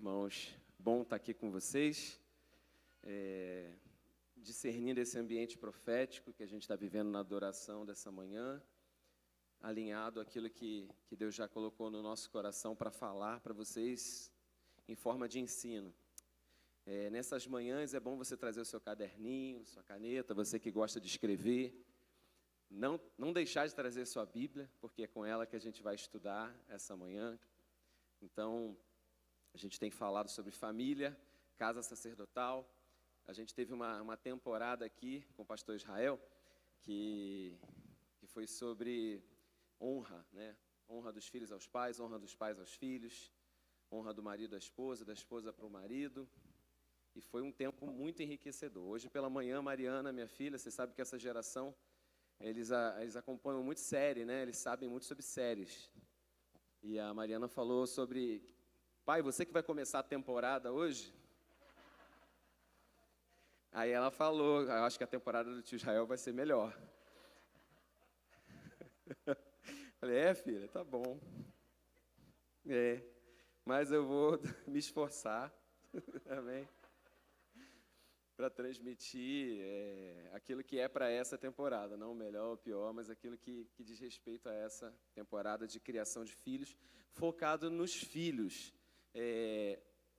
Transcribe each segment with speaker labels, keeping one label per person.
Speaker 1: Irmãos, bom estar aqui com vocês, discernindo esse ambiente profético que a gente está vivendo na adoração dessa manhã, alinhado àquilo que Deus já colocou no nosso coração para falar para vocês em forma de ensino. Nessas manhãs é bom você trazer o seu caderninho, sua caneta, você que gosta de escrever, não deixar de trazer sua Bíblia, porque é com ela que a gente vai estudar essa manhã. Então, a gente tem falado sobre família, casa sacerdotal. A gente teve uma temporada aqui com o pastor Israel, que foi sobre honra, né? Honra dos filhos aos pais, honra dos pais aos filhos, honra do marido à esposa, da esposa para o marido. E foi um tempo muito enriquecedor. Hoje pela manhã, Mariana, minha filha, você sabe que essa geração, eles acompanham muito série, né? Eles sabem muito sobre séries. E a Mariana falou sobre... Pai, você que vai começar a temporada hoje? Aí ela falou, eu acho que a temporada do tio Israel vai ser melhor. Falei, filha, tá bom. Mas eu vou me esforçar, amém? Para transmitir aquilo que é para essa temporada, não o melhor ou pior, mas aquilo que diz respeito a essa temporada de criação de filhos, focado nos filhos.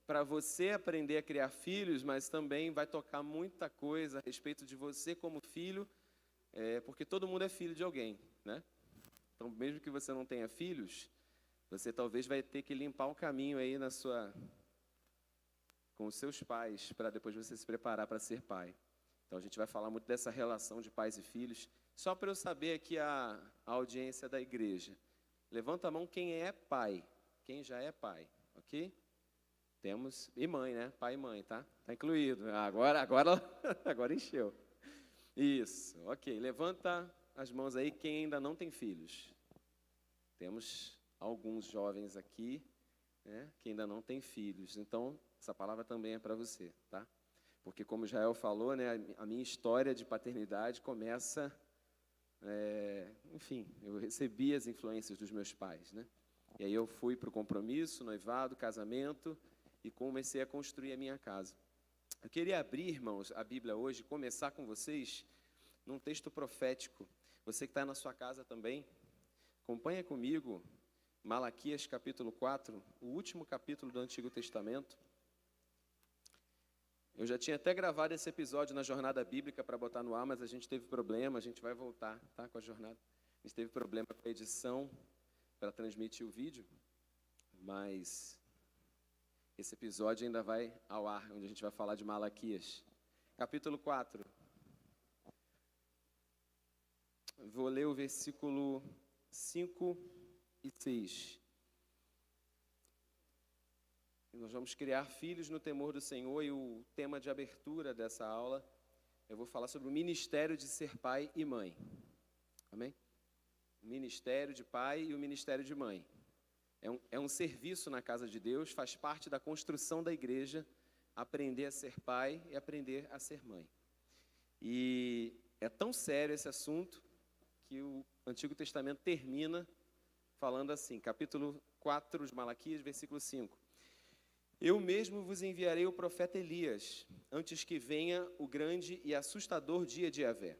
Speaker 1: Para você aprender a criar filhos, mas também vai tocar muita coisa a respeito de você como filho, porque todo mundo é filho de alguém, né? Então, mesmo que você não tenha filhos, você talvez vai ter que limpar um caminho aí com os seus pais, para depois você se preparar para ser pai. Então, a gente vai falar muito dessa relação de pais e filhos, só para eu saber aqui a audiência da igreja. Levanta a mão quem é pai, quem já é pai. Ok? Temos, e mãe, né? Pai e mãe, tá? Tá incluído. Agora encheu. Isso, ok. Levanta as mãos aí quem ainda não tem filhos. Temos alguns jovens aqui, né, que ainda não têm filhos. Então, essa palavra também é para você, tá? Porque como Israel falou, né, a minha história de paternidade começa... enfim, eu recebi as influências dos meus pais, né? E aí eu fui para o compromisso, noivado, casamento e comecei a construir a minha casa. Eu queria abrir, irmãos, a Bíblia hoje, começar com vocês num texto profético. Você que está na sua casa também, acompanha comigo Malaquias capítulo 4, o último capítulo do Antigo Testamento. Eu já tinha até gravado esse episódio na Jornada Bíblica para botar no ar, mas a gente teve problema, a gente vai voltar, tá, com a jornada. A gente teve problema com a edição para transmitir o vídeo, mas esse episódio ainda vai ao ar, onde a gente vai falar de Malaquias. Capítulo 4. Vou ler o versículo 5 e 6. Nós vamos criar filhos no temor do Senhor, e o tema de abertura dessa aula, eu vou falar sobre o ministério de ser pai e mãe. Amém? O ministério de pai e o ministério de mãe. É um serviço na casa de Deus, faz parte da construção da igreja, aprender a ser pai e aprender a ser mãe. E é tão sério esse assunto que o Antigo Testamento termina falando assim, capítulo 4 de Malaquias, versículo 5. Eu mesmo vos enviarei o profeta Elias, antes que venha o grande e assustador dia de Yahvé.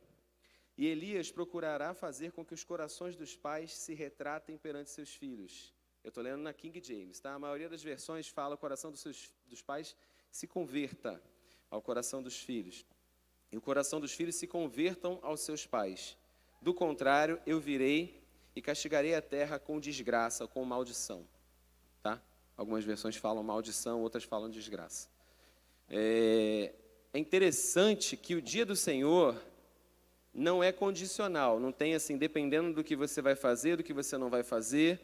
Speaker 1: E Elias procurará fazer com que os corações dos pais se retratem perante seus filhos. Eu estou lendo na King James, tá? A maioria das versões fala o coração dos pais se converta ao coração dos filhos. E o coração dos filhos se convertam aos seus pais. Do contrário, eu virei e castigarei a terra com desgraça, com maldição. Tá? Algumas versões falam maldição, outras falam desgraça. É interessante que o dia do Senhor não é condicional, não tem assim, dependendo do que você vai fazer, do que você não vai fazer,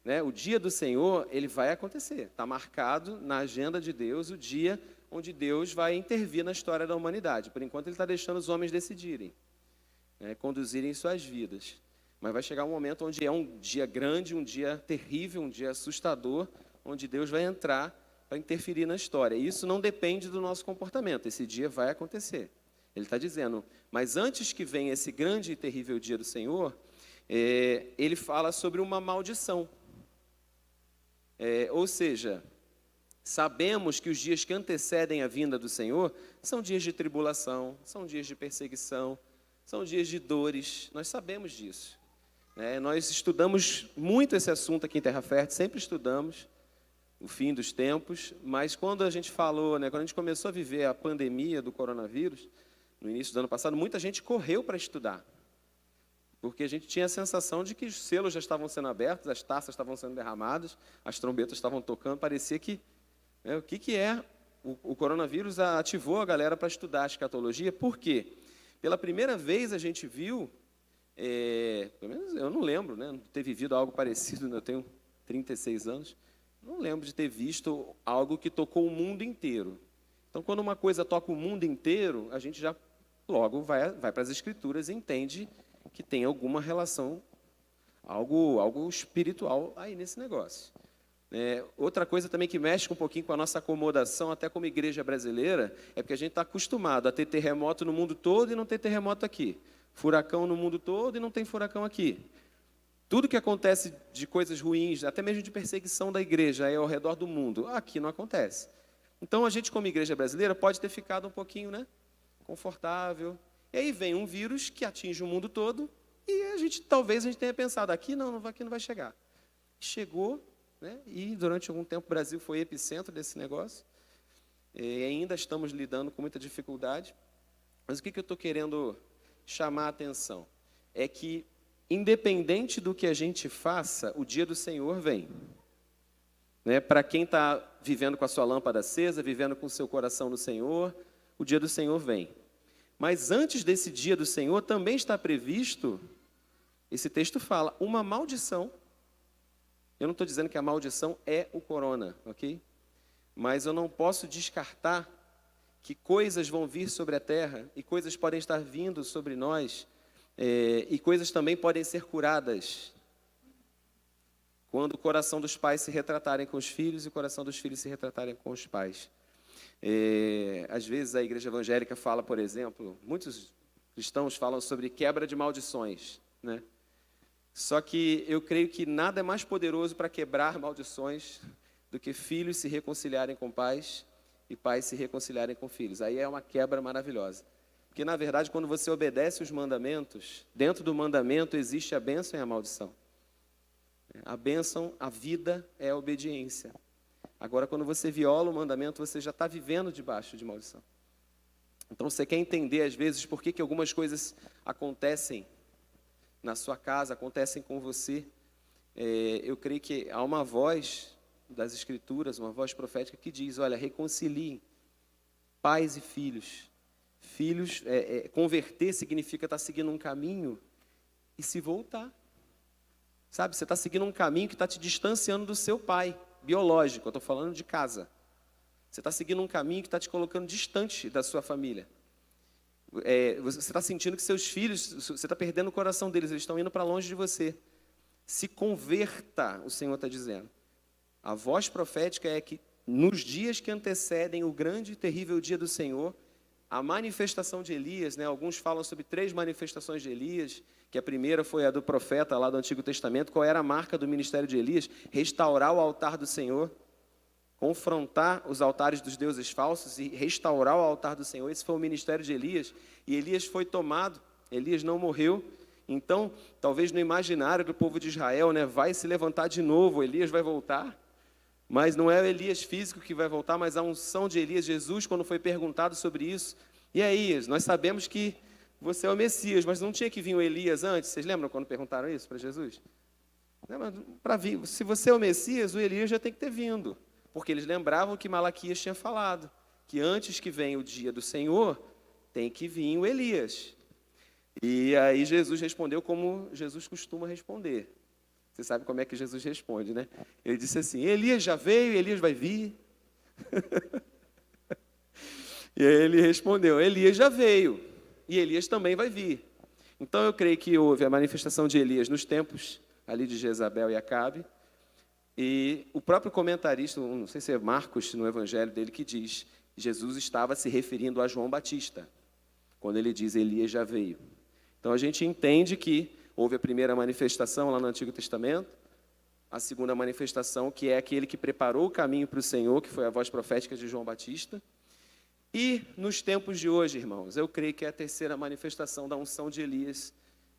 Speaker 1: né? O dia do Senhor, ele vai acontecer. Está marcado na agenda de Deus o dia onde Deus vai intervir na história da humanidade. Por enquanto, ele está deixando os homens decidirem, né? Conduzirem suas vidas. Mas vai chegar um momento onde é um dia grande, um dia terrível, um dia assustador, onde Deus vai entrar para interferir na história. E isso não depende do nosso comportamento. Esse dia vai acontecer. Ele está dizendo, mas antes que venha esse grande e terrível dia do Senhor, ele fala sobre uma maldição. Ou seja, Sabemos que os dias que antecedem a vinda do Senhor são dias de tribulação, são dias de perseguição, são dias de dores, nós sabemos disso. Nós estudamos muito esse assunto aqui em Terra Fértil, sempre estudamos o fim dos tempos, mas quando a gente falou, quando a gente começou a viver a pandemia do coronavírus, no início do ano passado, muita gente correu para estudar, porque a gente tinha a sensação de que os selos já estavam sendo abertos, as taças estavam sendo derramadas, as trombetas estavam tocando, parecia que o que é? O coronavírus ativou a galera para estudar a escatologia. Por quê? Pela primeira vez a gente viu, pelo menos eu não lembro, não ter vivido algo parecido, eu tenho 36 anos, não lembro de ter visto algo que tocou o mundo inteiro. Então, quando uma coisa toca o mundo inteiro, a gente já logo vai para as Escrituras e entende que tem alguma relação, algo espiritual aí nesse negócio. Outra coisa também que mexe um pouquinho com a nossa acomodação, até como igreja brasileira, é porque a gente está acostumado a ter terremoto no mundo todo e não ter terremoto aqui. Furacão no mundo todo e não tem furacão aqui. Tudo que acontece de coisas ruins, até mesmo de perseguição da igreja, é ao redor do mundo. Aqui não acontece. Então, a gente, como igreja brasileira, pode ter ficado um pouquinho confortável. E aí vem um vírus que atinge o mundo todo e talvez a gente tenha pensado, aqui não vai chegar. Chegou. E durante algum tempo o Brasil foi epicentro desse negócio, e ainda estamos lidando com muita dificuldade, mas o que eu estou querendo chamar a atenção é que, independente do que a gente faça, o dia do Senhor vem. Para quem está vivendo com a sua lâmpada acesa, vivendo com o seu coração no Senhor, o dia do Senhor vem. Mas antes desse dia do Senhor também está previsto, esse texto fala, uma maldição. Eu não estou dizendo que a maldição é o corona, ok? Mas eu não posso descartar que coisas vão vir sobre a terra e coisas podem estar vindo sobre nós e coisas também podem ser curadas quando o coração dos pais se retratarem com os filhos e o coração dos filhos se retratarem com os pais. Às vezes a igreja evangélica fala, por exemplo, muitos cristãos falam sobre quebra de maldições, Só que eu creio que nada é mais poderoso para quebrar maldições do que filhos se reconciliarem com pais e pais se reconciliarem com filhos. Aí é uma quebra maravilhosa. Porque, na verdade, quando você obedece os mandamentos, dentro do mandamento existe a bênção e a maldição. A bênção, a vida é a obediência. Agora, quando você viola o mandamento, você já está vivendo debaixo de maldição. Então, você quer entender, às vezes, por que algumas coisas acontecem na sua casa, acontecem com você. Eu creio que há uma voz das Escrituras, uma voz profética que diz, olha, reconciliem pais e filhos. Filhos, converter significa estar seguindo um caminho e se voltar. Sabe, você está seguindo um caminho que está te distanciando do seu pai biológico, eu estou falando de casa. Você está seguindo um caminho que está te colocando distante da sua família. Você está sentindo que seus filhos, você está perdendo o coração deles, eles estão indo para longe de você. Se converta, o Senhor está dizendo. A voz profética é que nos dias que antecedem o grande e terrível dia do Senhor, a manifestação de Elias, alguns falam sobre 3 manifestações de Elias, que a primeira foi a do profeta lá do Antigo Testamento. Qual era a marca do ministério de Elias? Restaurar o altar do Senhor, confrontar os altares dos deuses falsos e restaurar o altar do Senhor. Esse foi o ministério de Elias, e Elias foi tomado, Elias não morreu. Então, talvez no imaginário do povo de Israel, vai se levantar de novo, Elias vai voltar, mas não é o Elias físico que vai voltar, mas a unção de Elias. Jesus, quando foi perguntado sobre isso, e aí, nós sabemos que você é o Messias, mas não tinha que vir o Elias antes? Vocês lembram quando perguntaram isso para Jesus? Para vir, se você é o Messias, o Elias já tem que ter vindo. Porque eles lembravam que Malaquias tinha falado, que antes que venha o dia do Senhor, tem que vir o Elias. E aí Jesus respondeu como Jesus costuma responder. Você sabe como é que Jesus responde, né? Ele disse assim, Elias já veio, Elias vai vir. E aí ele respondeu, Elias já veio, e Elias também vai vir. Então eu creio que houve a manifestação de Elias nos tempos ali de Jezabel e Acabe. E o próprio comentarista, não sei se é Marcos, no evangelho dele, que diz, Jesus estava se referindo a João Batista, quando ele diz, Elias já veio. Então a gente entende que houve a primeira manifestação lá no Antigo Testamento, a segunda manifestação, que é aquele que preparou o caminho para o Senhor, que foi a voz profética de João Batista. E nos tempos de hoje, irmãos, eu creio que é a terceira manifestação da unção de Elias,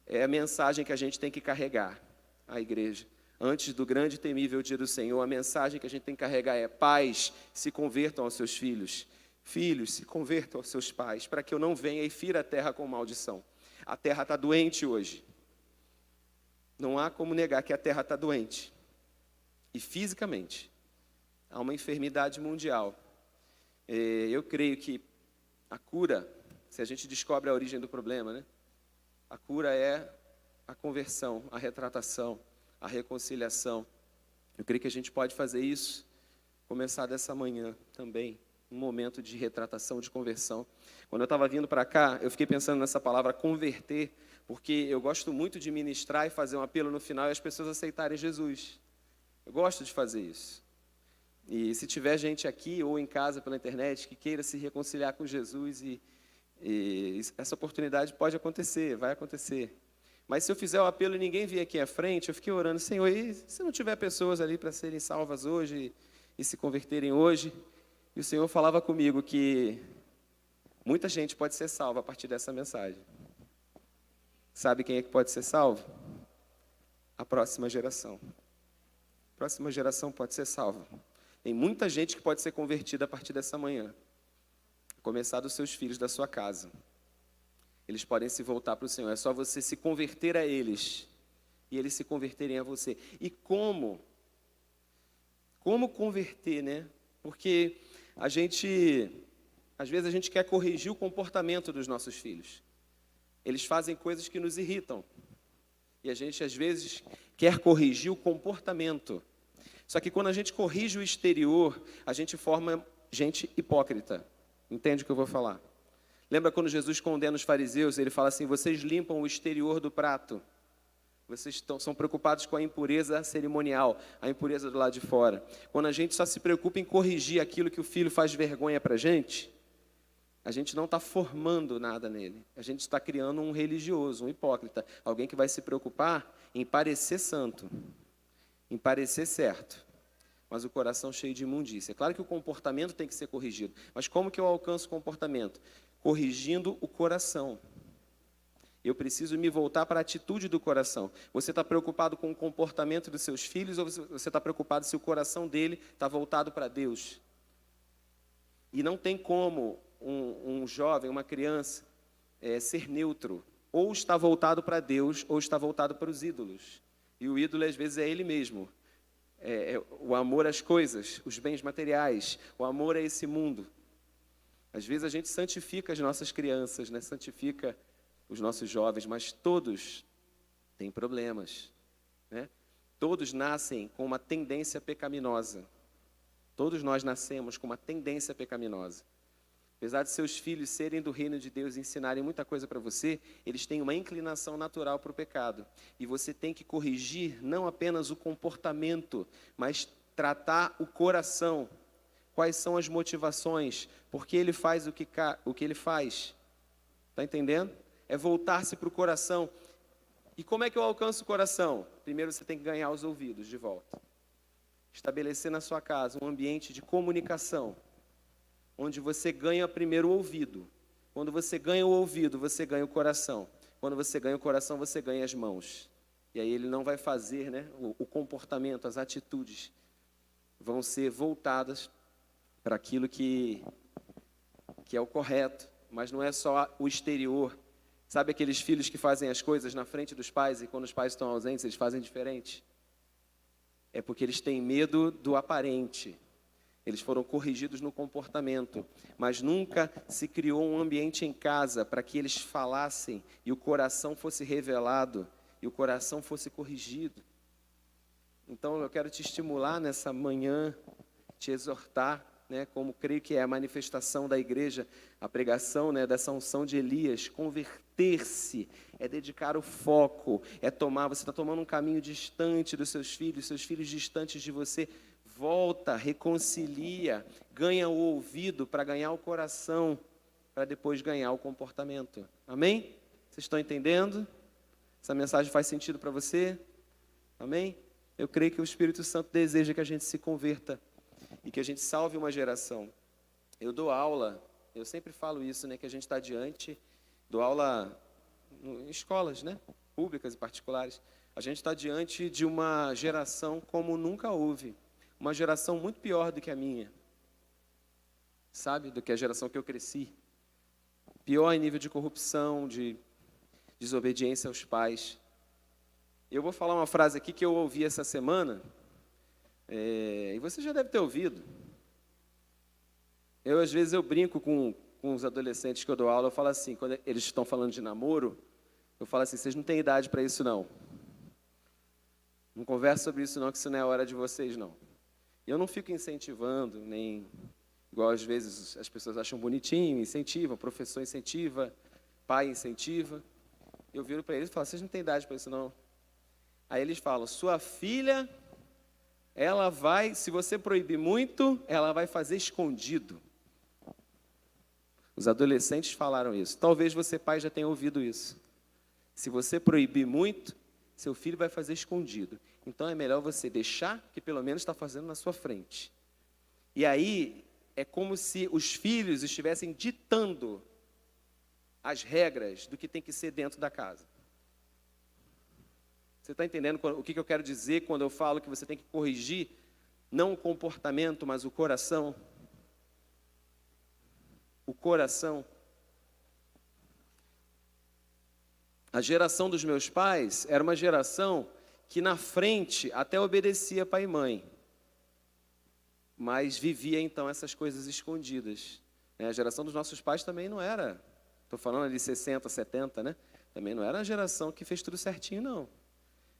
Speaker 1: é a mensagem que a gente tem que carregar à igreja. Antes do grande e temível dia do Senhor, a mensagem que a gente tem que carregar é: pais, se convertam aos seus filhos. Filhos, se convertam aos seus pais, para que eu não venha e fira a terra com maldição. A terra está doente hoje. Não há como negar que a terra está doente. E fisicamente, há uma enfermidade mundial. Eu creio que a cura, se a gente descobre a origem do problema, né? A cura é a conversão, a retratação, a reconciliação. Eu creio que a gente pode fazer isso, começar dessa manhã também, um momento de retratação, de conversão. Quando eu estava vindo para cá, eu fiquei pensando nessa palavra converter, porque eu gosto muito de ministrar e fazer um apelo no final e as pessoas aceitarem Jesus. Eu gosto de fazer isso. E se tiver gente aqui ou em casa pela internet que queira se reconciliar com Jesus, e essa oportunidade pode acontecer, vai acontecer. Mas se eu fizer o apelo e ninguém vier aqui à frente, eu fiquei orando: Senhor, e se não tiver pessoas ali para serem salvas hoje e se converterem hoje? E o Senhor falava comigo que muita gente pode ser salva a partir dessa mensagem. Sabe quem é que pode ser salvo? A próxima geração. A próxima geração pode ser salva. Tem muita gente que pode ser convertida a partir dessa manhã. Começar dos seus filhos, da sua casa. Eles podem se voltar para o Senhor. É só você se converter a eles e eles se converterem a você. E como? Como converter, né? Porque às vezes a gente quer corrigir o comportamento dos nossos filhos. Eles fazem coisas que nos irritam. E a gente, às vezes, quer corrigir o comportamento. Só que quando a gente corrige o exterior, a gente forma gente hipócrita. Entende o que eu vou falar? Lembra quando Jesus condena os fariseus? Ele fala assim: vocês limpam o exterior do prato. Vocês são preocupados com a impureza cerimonial, a impureza do lado de fora. Quando a gente só se preocupa em corrigir aquilo que o filho faz vergonha para a gente não está formando nada nele. A gente está criando um religioso, um hipócrita. Alguém que vai se preocupar em parecer santo, em parecer certo, mas o coração cheio de imundícia. É claro que o comportamento tem que ser corrigido, mas como que eu alcanço o comportamento? Corrigindo o coração. Eu preciso me voltar para a atitude do coração. Você está preocupado com o comportamento dos seus filhos ou você está preocupado se o coração dele está voltado para Deus? E não tem como um jovem, uma criança, ser neutro. Ou está voltado para Deus ou está voltado para os ídolos. E o ídolo, às vezes, é ele mesmo. O amor às coisas, os bens materiais, o amor a esse mundo. Às vezes a gente santifica as nossas crianças, né? Santifica os nossos jovens, mas todos têm problemas, né? Todos nascem com uma tendência pecaminosa. Todos nós nascemos com uma tendência pecaminosa. Apesar de seus filhos serem do reino de Deus e ensinarem muita coisa para você, eles têm uma inclinação natural para o pecado. E você tem que corrigir não apenas o comportamento, mas tratar o coração. Quais são as motivações? Por que ele faz o que ele faz? Está entendendo? É voltar-se para o coração. E como é que eu alcanço o coração? Primeiro você tem que ganhar os ouvidos de volta. Estabelecer na sua casa um ambiente de comunicação, onde você ganha primeiro o ouvido. Quando você ganha o ouvido, você ganha o coração. Quando você ganha o coração, você ganha as mãos. E aí ele não vai fazer, né, o comportamento, as atitudes vão ser voltadas para aquilo que é o correto, mas não é só o exterior. Sabe aqueles filhos que fazem as coisas na frente dos pais e quando os pais estão ausentes, eles fazem diferente? É porque eles têm medo do aparente. Eles foram corrigidos no comportamento, mas nunca se criou um ambiente em casa para que eles falassem e o coração fosse revelado e o coração fosse corrigido. Então eu quero te estimular nessa manhã, te exortar, né, como creio que é a manifestação da igreja, a pregação, né, dessa unção de Elias, converter-se, é dedicar o foco, você está tomando um caminho distante dos seus filhos distantes de você, volta, reconcilia, ganha o ouvido para ganhar o coração, para depois ganhar o comportamento. Amém? Vocês estão entendendo? Essa mensagem faz sentido para você? Amém? Eu creio que o Espírito Santo deseja que a gente se converta e que a gente salve uma geração. Eu dou aula, eu sempre falo isso, né, que a gente está dou aula em escolas, né, públicas e particulares. A gente está diante de uma geração como nunca houve, uma geração muito pior do que a minha, sabe, do que a geração que eu cresci. Pior em nível de corrupção, de desobediência aos pais. Eu vou falar uma frase aqui que eu ouvi essa semana, e você já deve ter ouvido. Às vezes, eu brinco com os adolescentes que eu dou aula, eu falo assim, quando eles estão falando de namoro, eu falo assim, vocês não têm idade para isso, não. Não conversa sobre isso, não, que isso não é hora de vocês, não. E eu não fico incentivando, nem igual às vezes as pessoas acham bonitinho, incentivam, professor incentiva, pai incentiva. Eu viro para eles e falo, vocês não têm idade para isso, não. Aí eles falam, sua filha, ela vai, se você proibir muito, ela vai fazer escondido. Os adolescentes falaram isso. Talvez você, pai, já tenha ouvido isso. Se você proibir muito, seu filho vai fazer escondido. Então é melhor você deixar que pelo menos está fazendo na sua frente. E aí é como se os filhos estivessem ditando as regras do que tem que ser dentro da casa. Você está entendendo o que eu quero dizer quando eu falo que você tem que corrigir não o comportamento, mas o coração? O coração. A geração dos meus pais era uma geração que na frente até obedecia pai e mãe, mas vivia então essas coisas escondidas. A geração dos nossos pais também não era, estou falando ali 60, 70, né? Também não era a geração que fez tudo certinho, não.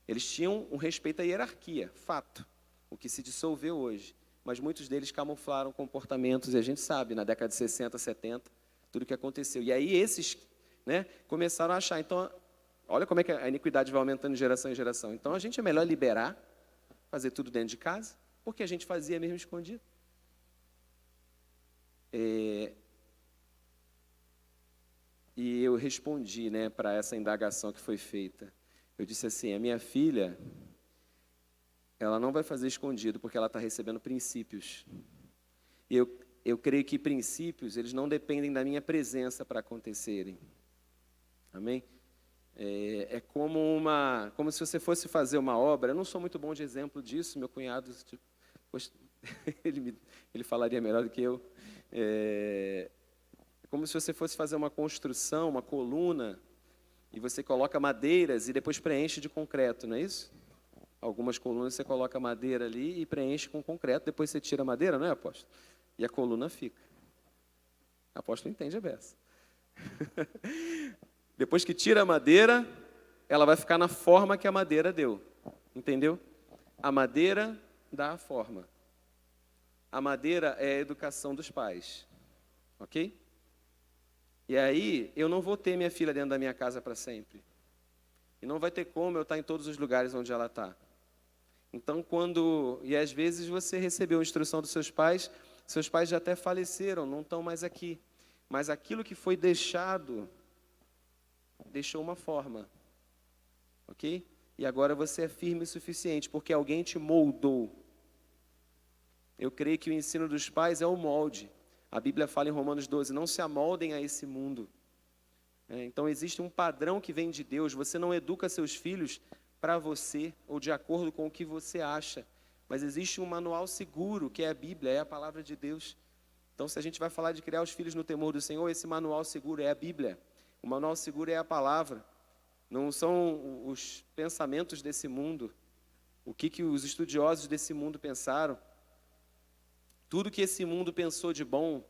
Speaker 1: Eles tinham um respeito à hierarquia, fato, o que se dissolveu hoje. Mas muitos deles camuflaram comportamentos, e a gente sabe, na década de 60, 70, tudo o que aconteceu. E aí esses, né, começaram a achar. Então, olha como é que a iniquidade vai aumentando de geração em geração. Então, a gente é melhor liberar, fazer tudo dentro de casa, porque a gente fazia mesmo escondido. E eu respondi, né, para essa indagação que foi feita. Eu disse assim, a minha filha, ela não vai fazer escondido, porque ela está recebendo princípios. E eu creio que princípios, eles não dependem da minha presença para acontecerem. Amém? É como se você fosse fazer uma obra. Eu não sou muito bom de exemplo disso, meu cunhado, ele falaria melhor do que eu. É como se você fosse fazer uma construção, uma coluna, e você coloca madeiras e depois preenche de concreto, não é isso? Algumas colunas você coloca madeira ali e preenche com concreto, depois você tira a madeira, não é, apóstolo? E a coluna fica. O apóstolo entende a beça. Depois que tira a madeira, ela vai ficar na forma que a madeira deu. Entendeu? A madeira dá a forma. A madeira é a educação dos pais. Ok? E aí, eu não vou ter minha filha dentro da minha casa para sempre. E não vai ter como eu estar em todos os lugares onde ela está. Então, e às vezes você recebeu a instrução dos seus pais já até faleceram, não estão mais aqui. Mas aquilo que foi deixado, deixou uma forma. Ok? E agora você é firme o suficiente, porque alguém te moldou. Eu creio que o ensino dos pais é o molde. A Bíblia fala em Romanos 12, não se amoldem a esse mundo. Então existe um padrão que vem de Deus. Você não educa seus filhos para você, ou de acordo com o que você acha. Mas existe um manual seguro, que é a Bíblia, é a palavra de Deus. Então, se a gente vai falar de criar os filhos no temor do Senhor, esse manual seguro é a Bíblia. O manual seguro é a palavra. Não são os pensamentos desse mundo. O que os estudiosos desse mundo pensaram. Tudo que esse mundo pensou de bom,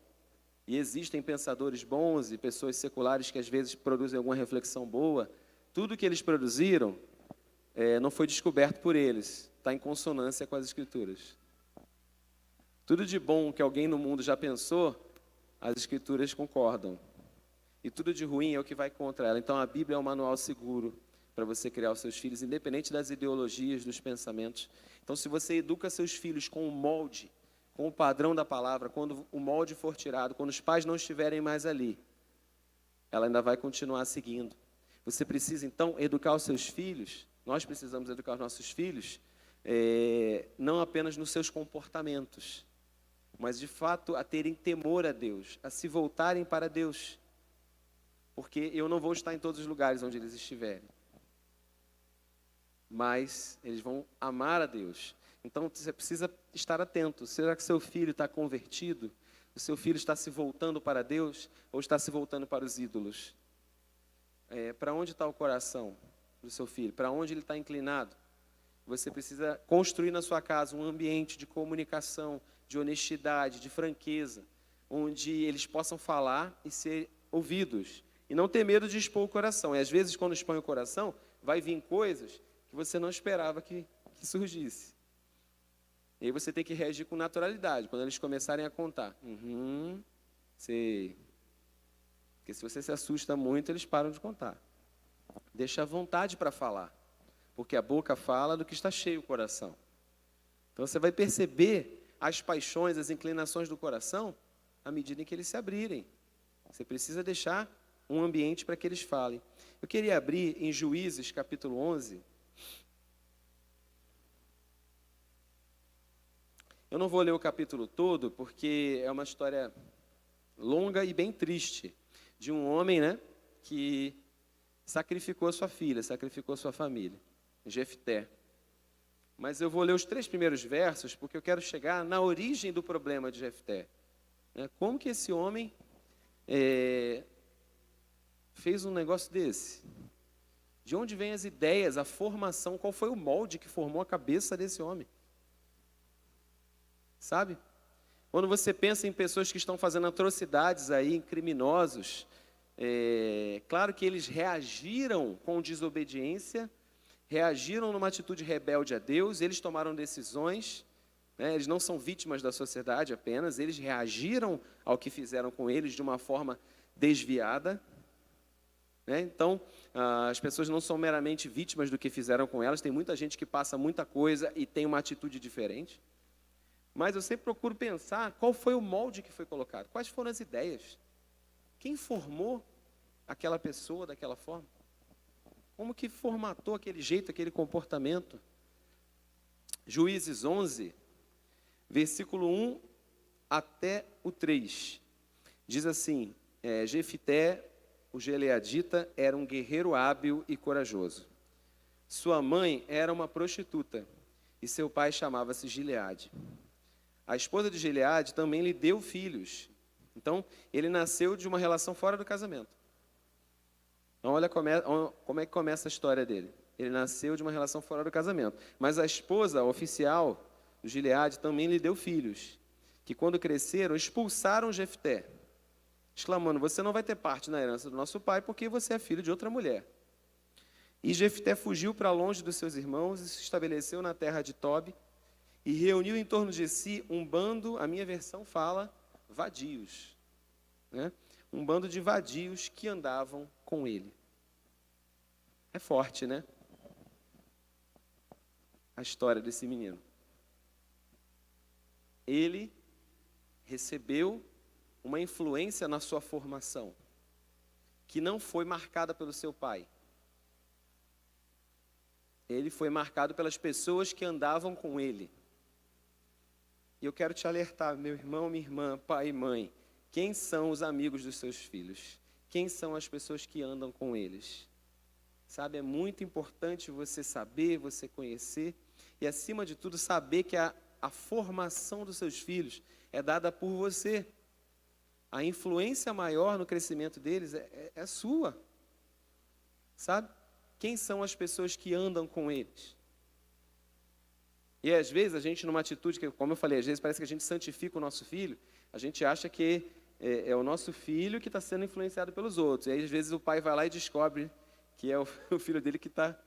Speaker 1: e existem pensadores bons e pessoas seculares que às vezes produzem alguma reflexão boa, tudo que eles produziram não foi descoberto por eles, está em consonância com as Escrituras. Tudo de bom que alguém no mundo já pensou, as Escrituras concordam. E tudo de ruim é o que vai contra ela. Então a Bíblia é um manual seguro para você criar os seus filhos, independente das ideologias, dos pensamentos. Então se você educa seus filhos com o molde, com o padrão da palavra, quando o molde for tirado, quando os pais não estiverem mais ali, ela ainda vai continuar seguindo. Você precisa, então, educar os seus filhos, nós precisamos educar os nossos filhos, não apenas nos seus comportamentos, mas de fato a terem temor a Deus, a se voltarem para Deus, porque eu não vou estar em todos os lugares onde eles estiverem, mas eles vão amar a Deus. Então você precisa estar atento. Será que seu filho está convertido? O seu filho está se voltando para Deus ou está se voltando para os ídolos? Para onde está o coração do seu filho? Para onde ele está inclinado? Você precisa construir na sua casa um ambiente de comunicação, de honestidade, de franqueza, onde eles possam falar e ser ouvidos. E não ter medo de expor o coração. E às vezes, quando expõe o coração, vai vir coisas que você não esperava que surgisse. E aí você tem que reagir com naturalidade, quando eles começarem a contar. Sei. Porque se você se assusta muito, eles param de contar. Deixa à vontade para falar, porque a boca fala do que está cheio o coração. Então você vai perceber as paixões, as inclinações do coração, à medida em que eles se abrirem. Você precisa deixar um ambiente para que eles falem. Eu queria abrir em Juízes, capítulo 11. Eu não vou ler o capítulo todo, porque é uma história longa e bem triste, de um homem, que sacrificou sua filha, sacrificou sua família, Jefté. Mas eu vou ler os 3 primeiros versos, porque eu quero chegar na origem do problema de Jefté. Como que esse homem fez um negócio desse? De onde vêm as ideias, a formação, qual foi o molde que formou a cabeça desse homem? Sabe? Quando você pensa em pessoas que estão fazendo atrocidades aí, em criminosos, claro que eles reagiram com desobediência, reagiram numa atitude rebelde a Deus, eles tomaram decisões, eles não são vítimas da sociedade apenas, eles reagiram ao que fizeram com eles de uma forma desviada. Então, as pessoas não são meramente vítimas do que fizeram com elas, tem muita gente que passa muita coisa e tem uma atitude diferente. Mas eu sempre procuro pensar qual foi o molde que foi colocado, quais foram as ideias, quem formou aquela pessoa daquela forma, como que formatou aquele jeito, aquele comportamento. Juízes 11, versículo 1 até o 3, diz assim, Jefté, o gileadita, era um guerreiro hábil e corajoso. Sua mãe era uma prostituta e seu pai chamava-se Gileade. A esposa de Gileade também lhe deu filhos. Então, ele nasceu de uma relação fora do casamento. Então, olha como é que começa a história dele. Ele nasceu de uma relação fora do casamento. Mas a esposa oficial do Gileade também lhe deu filhos, que quando cresceram, expulsaram Jefté, exclamando, você não vai ter parte na herança do nosso pai, porque você é filho de outra mulher. E Jefté fugiu para longe dos seus irmãos e se estabeleceu na terra de Tobi, e reuniu em torno de si um bando, a minha versão fala, vadios. Um bando de vadios que andavam com ele. É forte, né? A história desse menino. Ele recebeu uma influência na sua formação, que não foi marcada pelo seu pai. Ele foi marcado pelas pessoas que andavam com ele. E eu quero te alertar, meu irmão, minha irmã, pai e mãe, quem são os amigos dos seus filhos? Quem são as pessoas que andam com eles? Sabe, é muito importante você saber, você conhecer, e acima de tudo, saber que a formação dos seus filhos é dada por você. A influência maior no crescimento deles é sua. Sabe? Quem são as pessoas que andam com eles? E às vezes a gente, numa atitude, que, como eu falei, às vezes parece que a gente santifica o nosso filho, a gente acha que é o nosso filho que está sendo influenciado pelos outros. E aí, às vezes, o pai vai lá e descobre que é o filho dele que está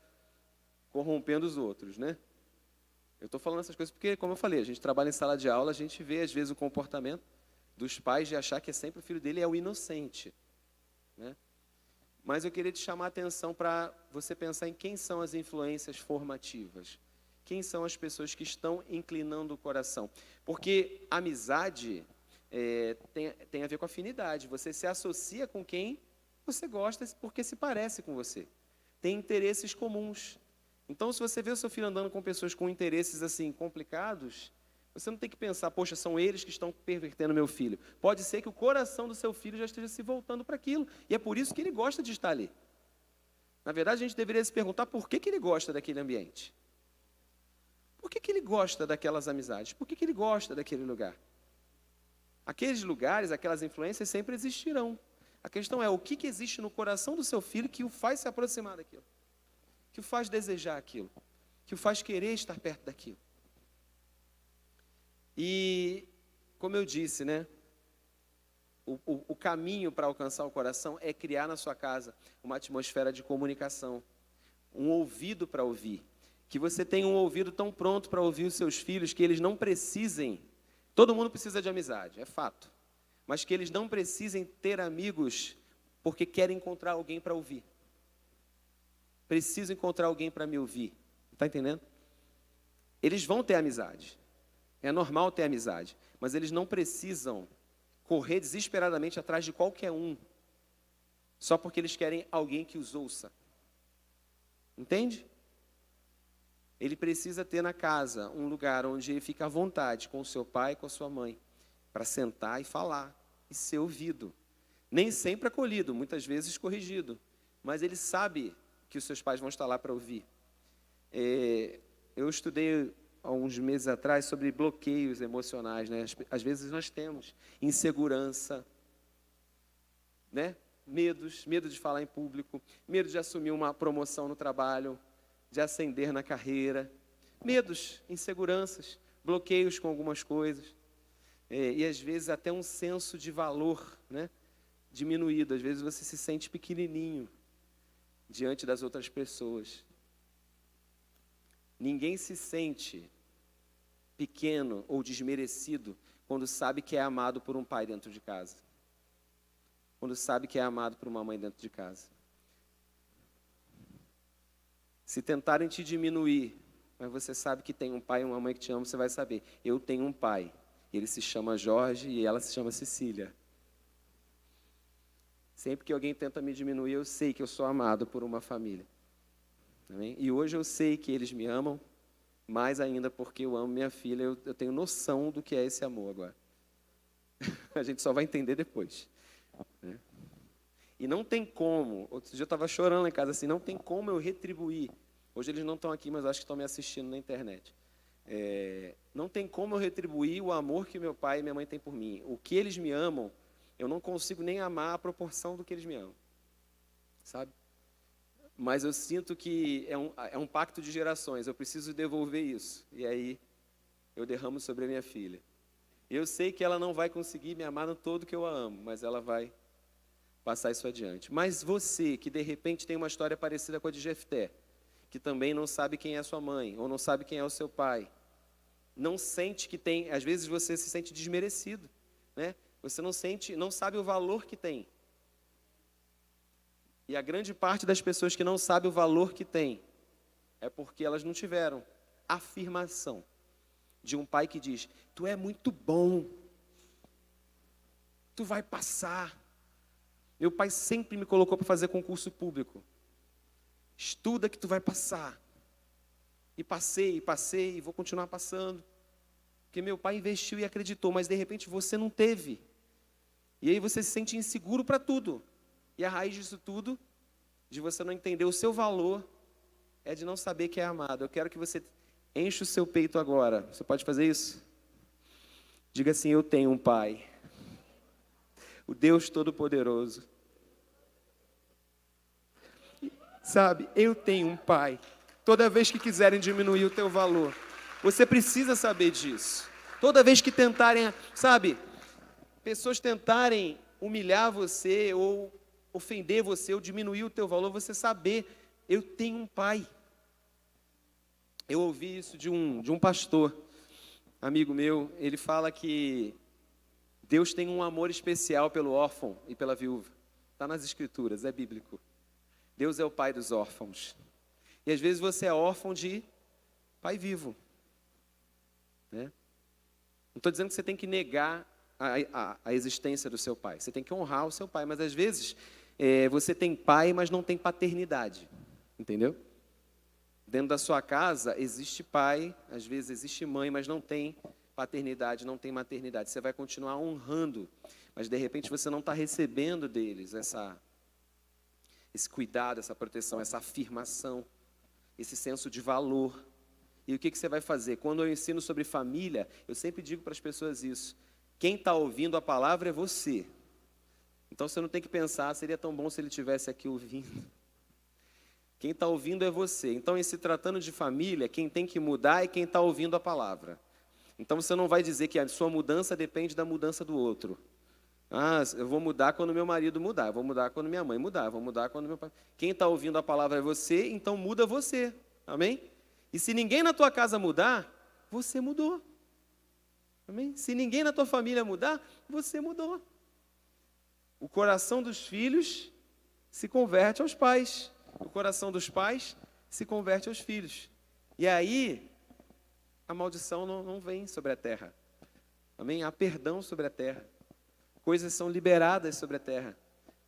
Speaker 1: corrompendo os outros, Eu estou falando essas coisas porque, como eu falei, a gente trabalha em sala de aula, a gente vê, às vezes, o comportamento dos pais de achar que é sempre o filho dele é o inocente. Mas eu queria te chamar a atenção para você pensar em quem são as influências formativas. Quem são as pessoas que estão inclinando o coração? Porque amizade tem a ver com afinidade. Você se associa com quem você gosta porque se parece com você. Tem interesses comuns. Então, se você vê o seu filho andando com pessoas com interesses assim complicados, você não tem que pensar, poxa, são eles que estão pervertendo meu filho. Pode ser que o coração do seu filho já esteja se voltando para aquilo, e é por isso que ele gosta de estar ali. Na verdade, a gente deveria se perguntar por que ele gosta daquele ambiente. Por que ele gosta daquelas amizades? Por que ele gosta daquele lugar? Aqueles lugares, aquelas influências sempre existirão. A questão é o que existe no coração do seu filho que o faz se aproximar daquilo, que o faz desejar aquilo, que o faz querer estar perto daquilo. E, como eu disse, né, o caminho para alcançar o coração é criar na sua casa uma atmosfera de comunicação, um ouvido para ouvir, que você tenha um ouvido tão pronto para ouvir os seus filhos que eles não precisem, todo mundo precisa de amizade, é fato, mas que eles não precisem ter amigos porque querem encontrar alguém para ouvir. Preciso encontrar alguém para me ouvir, está entendendo? Eles vão ter amizade, é normal ter amizade, mas eles não precisam correr desesperadamente atrás de qualquer um, só porque eles querem alguém que os ouça. Entende? Ele precisa ter na casa um lugar onde ele fica à vontade com o seu pai e com a sua mãe, para sentar e falar, e ser ouvido. Nem sempre acolhido, muitas vezes corrigido, mas ele sabe que os seus pais vão estar lá para ouvir. Eu estudei há uns meses atrás sobre bloqueios emocionais, né? Às vezes nós temos insegurança, né? Medo de falar em público, medo de assumir uma promoção no trabalho, de ascender na carreira, medos, inseguranças, bloqueios com algumas coisas, e às vezes até um senso de valor, né, diminuído. Às vezes você se sente pequenininho diante das outras pessoas. Ninguém se sente pequeno ou desmerecido quando sabe que é amado por um pai dentro de casa, quando sabe que é amado por uma mãe dentro de casa. Se tentarem te diminuir, mas você sabe que tem um pai e uma mãe que te amam, você vai saber, eu tenho um pai, ele se chama Jorge e ela se chama Cecília. Sempre que alguém tenta me diminuir, eu sei que eu sou amado por uma família. Amém? E hoje eu sei que eles me amam, mais ainda porque eu amo minha filha, eu tenho noção do que é esse amor agora. A gente só vai entender depois, né? E não tem como, outro dia eu estava chorando lá em casa assim, não tem como eu retribuir. Hoje eles não estão aqui, mas acho que estão me assistindo na internet. Não tem como eu retribuir o amor que meu pai e minha mãe têm por mim. O que eles me amam, eu não consigo nem amar a proporção do que eles me amam, sabe? Mas eu sinto que é um pacto de gerações, eu preciso devolver isso. E aí eu derramo sobre a minha filha. Eu sei que ela não vai conseguir me amar no todo que eu a amo, mas ela vai passar isso adiante. Mas você, que de repente tem uma história parecida com a de Jefté, que também não sabe quem é sua mãe, ou não sabe quem é o seu pai, não sente que tem, às vezes você se sente desmerecido, né? Você não sabe o valor que tem. E a grande parte das pessoas que não sabe o valor que tem, é porque elas não tiveram afirmação de um pai que diz, tu é muito bom, tu vai passar. Meu pai sempre me colocou para fazer concurso público. Estuda que tu vai passar. E passei, e vou continuar passando. Porque meu pai investiu e acreditou, mas de repente você não teve. E aí você se sente inseguro para tudo. E a raiz disso tudo, de você não entender o seu valor, é de não saber que é amado. Eu quero que você enche o seu peito agora. Você pode fazer isso? Diga assim, eu tenho um pai. O Deus Todo-Poderoso. Sabe, eu tenho um pai. Toda vez que quiserem diminuir o teu valor, você precisa saber disso. Toda vez que tentarem, sabe, pessoas tentarem humilhar você, ou ofender você, ou diminuir o teu valor, você saber, eu tenho um pai. Eu ouvi isso de um pastor, amigo meu, ele fala que Deus tem um amor especial pelo órfão e pela viúva. Está nas Escrituras, é bíblico. Deus é o pai dos órfãos. E às vezes você é órfão de pai vivo, né? Não estou dizendo que você tem que negar a existência do seu pai. Você tem que honrar o seu pai. Mas às vezes você tem pai, mas não tem paternidade. Entendeu? Dentro da sua casa existe pai, às vezes existe mãe, mas não tem paternidade, não tem maternidade. Você vai continuar honrando, mas de repente você não está recebendo deles esse cuidado, essa proteção, essa afirmação, esse senso de valor. E o que você vai fazer? Quando eu ensino sobre família, eu sempre digo para as pessoas isso. Quem está ouvindo a palavra é você. Então você não tem que pensar, seria tão bom se ele estivesse aqui ouvindo. Quem está ouvindo é você. Então, em se tratando de família, quem tem que mudar é quem está ouvindo a palavra. Então, você não vai dizer que a sua mudança depende da mudança do outro. Ah, eu vou mudar quando meu marido mudar, eu vou mudar quando minha mãe mudar, eu vou mudar quando meu pai... Quem está ouvindo a palavra é você, então muda você. Amém? E se ninguém na tua casa mudar, você mudou. Amém? Se ninguém na tua família mudar, você mudou. O coração dos filhos se converte aos pais. O coração dos pais se converte aos filhos. E aí, a maldição não vem sobre a terra. Amém? Há perdão sobre a terra. Coisas são liberadas sobre a terra.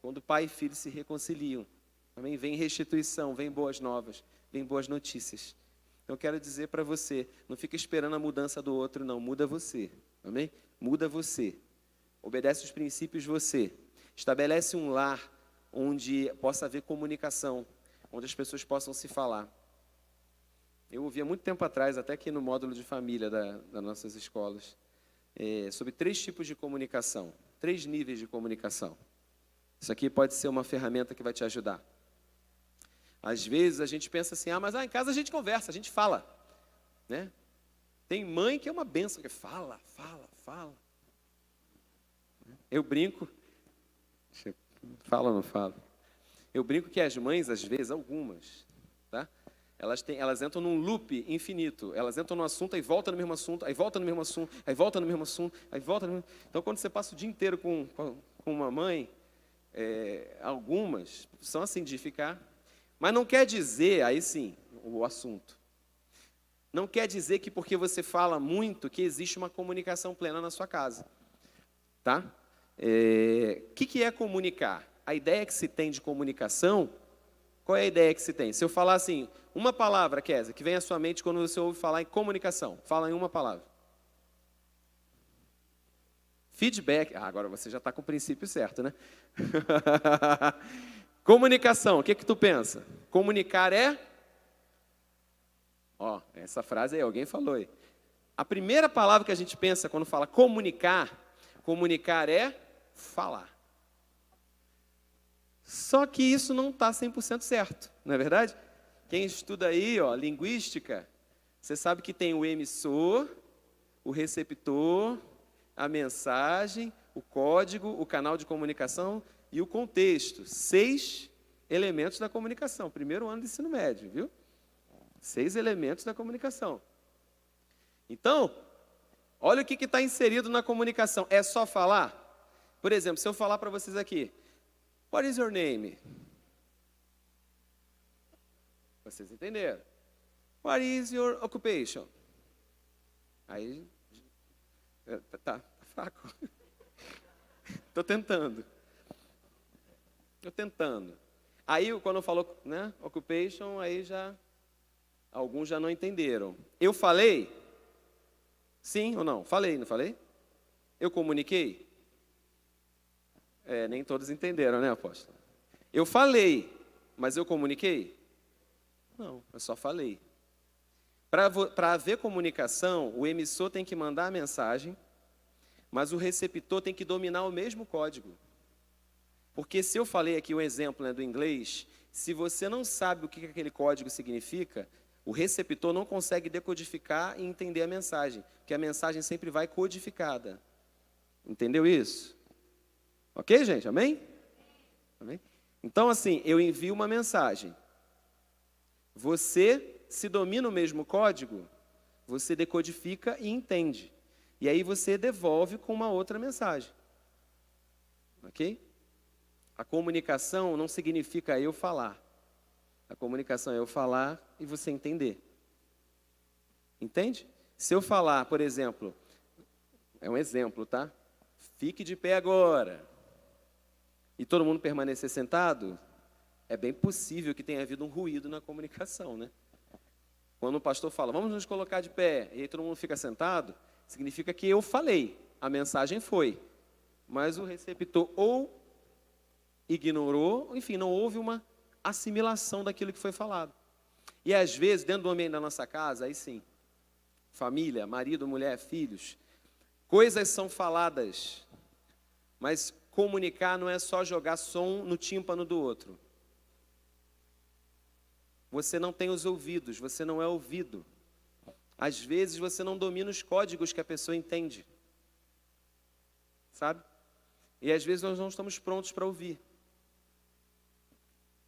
Speaker 1: Quando pai e filho se reconciliam. Amém? Vem restituição, vem boas novas, vem boas notícias. Então, eu quero dizer para você, não fica esperando a mudança do outro, não. Muda você. Amém? Muda você. Obedece os princípios você. Estabelece um lar onde possa haver comunicação, onde as pessoas possam se falar. Eu ouvi há muito tempo atrás, até aqui no módulo de família das nossas escolas, sobre 3 tipos de comunicação, 3 níveis de comunicação. Isso aqui pode ser uma ferramenta que vai te ajudar. Às vezes a gente pensa assim, mas em casa a gente conversa, a gente fala. Né? Tem mãe que é uma benção, que fala. Eu brinco, fala ou não fala? Eu brinco que as mães, às vezes, algumas, tá? Elas entram num loop infinito. Elas entram num assunto, aí volta no mesmo assunto, aí volta no mesmo assunto, aí volta no mesmo assunto, aí volta no mesmo... Então, quando você passa o dia inteiro com uma mãe, algumas são assim, de ficar... Mas não quer dizer, aí sim, o assunto. Não quer dizer que porque você fala muito, que existe uma comunicação plena na sua casa. Tá? O que é comunicar? A ideia que se tem de comunicação, qual é a ideia que se tem? Se eu falar assim, uma palavra, Kézia, que vem à sua mente quando você ouve falar em comunicação, fala em uma palavra. Feedback, agora você já está com o princípio certo, né? Comunicação, o que tu pensa? Comunicar é? Essa frase aí, alguém falou aí. A primeira palavra que a gente pensa quando fala comunicar é falar. Só que isso não está 100% certo, não é verdade? Quem estuda aí, linguística, você sabe que tem o emissor, o receptor, a mensagem, o código, o canal de comunicação e o contexto. 6 elementos da comunicação. Primeiro ano do ensino médio, viu? 6 elementos da comunicação. Então, olha o que está inserido na comunicação. É só falar? Por exemplo, se eu falar para vocês aqui, what is your name? Vocês entenderam? What is your occupation? Aí, tá fraco. Estou tentando. Aí, quando eu falo, né, occupation, aí alguns já não entenderam. Eu falei? Sim ou não? Falei, não falei? Eu comuniquei? Nem todos entenderam, né, apóstolo? Eu falei, mas eu comuniquei? Não, eu só falei. Para haver comunicação, o emissor tem que mandar a mensagem, mas o receptor tem que dominar o mesmo código. Porque se eu falei aqui um exemplo, né, do inglês, se você não sabe o que aquele código significa, o receptor não consegue decodificar e entender a mensagem, porque a mensagem sempre vai codificada. Entendeu isso? Ok, gente? Amém? Amém? Então, assim, eu envio uma mensagem. Você, se domina o mesmo código, você decodifica e entende. E aí você devolve com uma outra mensagem. Ok? A comunicação não significa eu falar. A comunicação é eu falar e você entender. Entende? Se eu falar, por exemplo, é um exemplo, tá? Fique de pé agora. E todo mundo permanecer sentado, é bem possível que tenha havido um ruído na comunicação, né? Quando o pastor fala, vamos nos colocar de pé, e aí todo mundo fica sentado, significa que eu falei, a mensagem foi, mas o receptor ou ignorou, enfim, não houve uma assimilação daquilo que foi falado. E às vezes, dentro do ambiente da nossa casa, aí sim, família, marido, mulher, filhos, coisas são faladas, mas comunicar não é só jogar som no tímpano do outro. Você não tem os ouvidos, você não é ouvido. Às vezes você não domina os códigos que a pessoa entende. Sabe? E às vezes nós não estamos prontos para ouvir.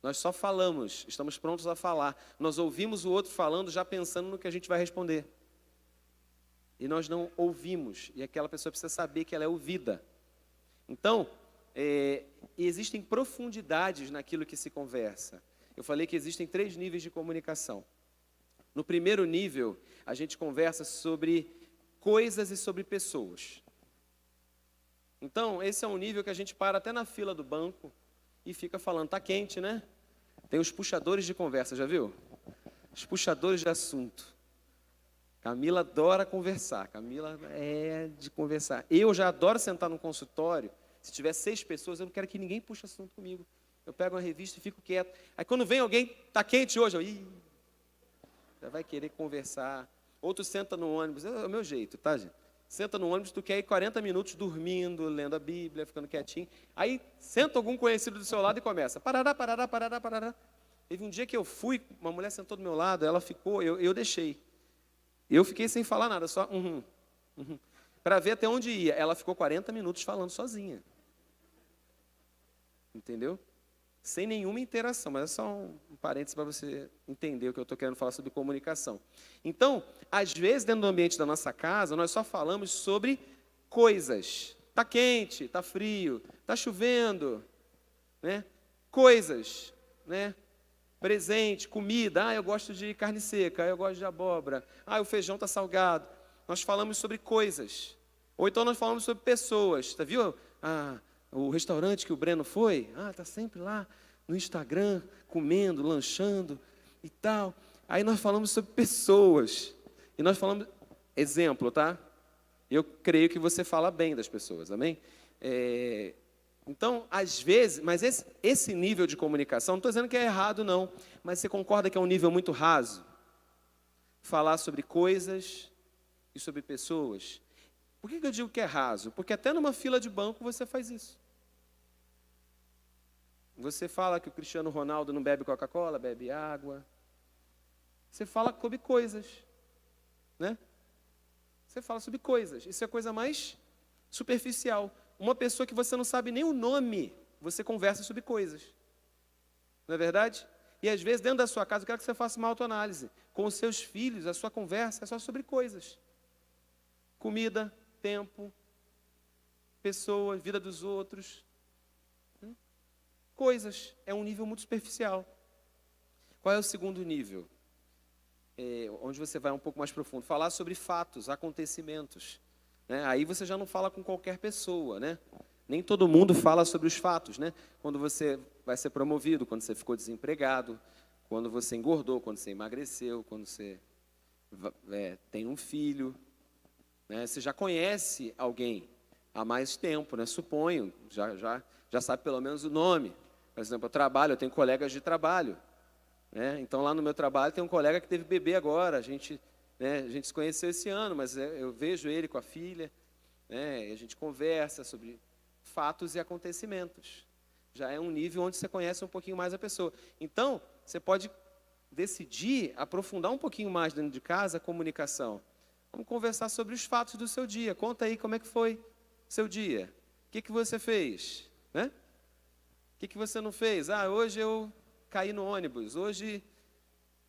Speaker 1: Nós só falamos, estamos prontos a falar. Nós ouvimos o outro falando já pensando no que a gente vai responder. E nós não ouvimos. E aquela pessoa precisa saber que ela é ouvida. Então, existem profundidades naquilo que se conversa. Eu falei que existem 3 níveis de comunicação. No primeiro nível, a gente conversa sobre coisas e sobre pessoas. Então, esse é um nível que a gente para até na fila do banco e fica falando, tá quente, né? Tem os puxadores de conversa, já viu? Os puxadores de assunto. Camila adora conversar, Camila é de conversar. Eu já adoro sentar no consultório, se tiver 6 pessoas, eu não quero que ninguém puxe assunto comigo. Eu pego uma revista e fico quieto. Aí quando vem alguém, tá quente hoje, já vai querer conversar. Outro senta no ônibus, é o meu jeito, tá, gente? Senta no ônibus, tu quer ir 40 minutos dormindo, lendo a Bíblia, ficando quietinho. Aí senta algum conhecido do seu lado e começa. Parará, parará, parará, parará. Teve um dia que eu fui, uma mulher sentou do meu lado, ela ficou, eu deixei. Eu fiquei sem falar nada, só para ver até onde ia. Ela ficou 40 minutos falando sozinha. Entendeu? Sem nenhuma interação, mas é só um parênteses para você entender o que eu estou querendo falar sobre comunicação. Então, às vezes, dentro do ambiente da nossa casa, nós só falamos sobre coisas. Está quente, está frio, está chovendo, né? Coisas, né? Presente, comida. Eu gosto de carne seca, eu gosto de abóbora. O feijão está salgado. Nós falamos sobre coisas. Ou então nós falamos sobre pessoas. Tá, viu? O restaurante que o Breno foi, está sempre lá no Instagram, comendo, lanchando e tal. Aí nós falamos sobre pessoas. E nós falamos, exemplo, tá? Eu creio que você fala bem das pessoas, amém? Então, às vezes, mas esse nível de comunicação, não estou dizendo que é errado, não, mas você concorda que é um nível muito raso? Falar sobre coisas e sobre pessoas. Por que eu digo que é raso? Porque até numa fila de banco você faz isso. Você fala que o Cristiano Ronaldo não bebe Coca-Cola, bebe água. Você fala sobre coisas, né? Você fala sobre coisas. Isso é a coisa mais superficial. Uma pessoa que você não sabe nem o nome, você conversa sobre coisas. Não é verdade? E às vezes, dentro da sua casa, eu quero que você faça uma autoanálise. Com os seus filhos, a sua conversa é só sobre coisas. Comida, tempo, pessoas, vida dos outros. Coisas. É um nível muito superficial. Qual é o segundo nível? Onde você vai um pouco mais profundo. Falar sobre fatos, acontecimentos. Né? Aí você já não fala com qualquer pessoa, né? Nem todo mundo fala sobre os fatos, né? Quando você vai ser promovido, quando você ficou desempregado, quando você engordou, quando você emagreceu, quando você tem um filho, né? Você já conhece alguém há mais tempo, né? Suponho, já sabe pelo menos o nome. Por exemplo, eu tenho colegas de trabalho, né? Então lá no meu trabalho tem um colega que teve bebê agora, a gente se conheceu esse ano, mas eu vejo ele com a filha, né? E a gente conversa sobre fatos e acontecimentos. Já é um nível onde você conhece um pouquinho mais a pessoa. Então, você pode decidir aprofundar um pouquinho mais dentro de casa a comunicação. Vamos conversar sobre os fatos do seu dia. Conta aí como é que foi seu dia. O que você fez? Né? O que você não fez? Hoje eu caí no ônibus. Hoje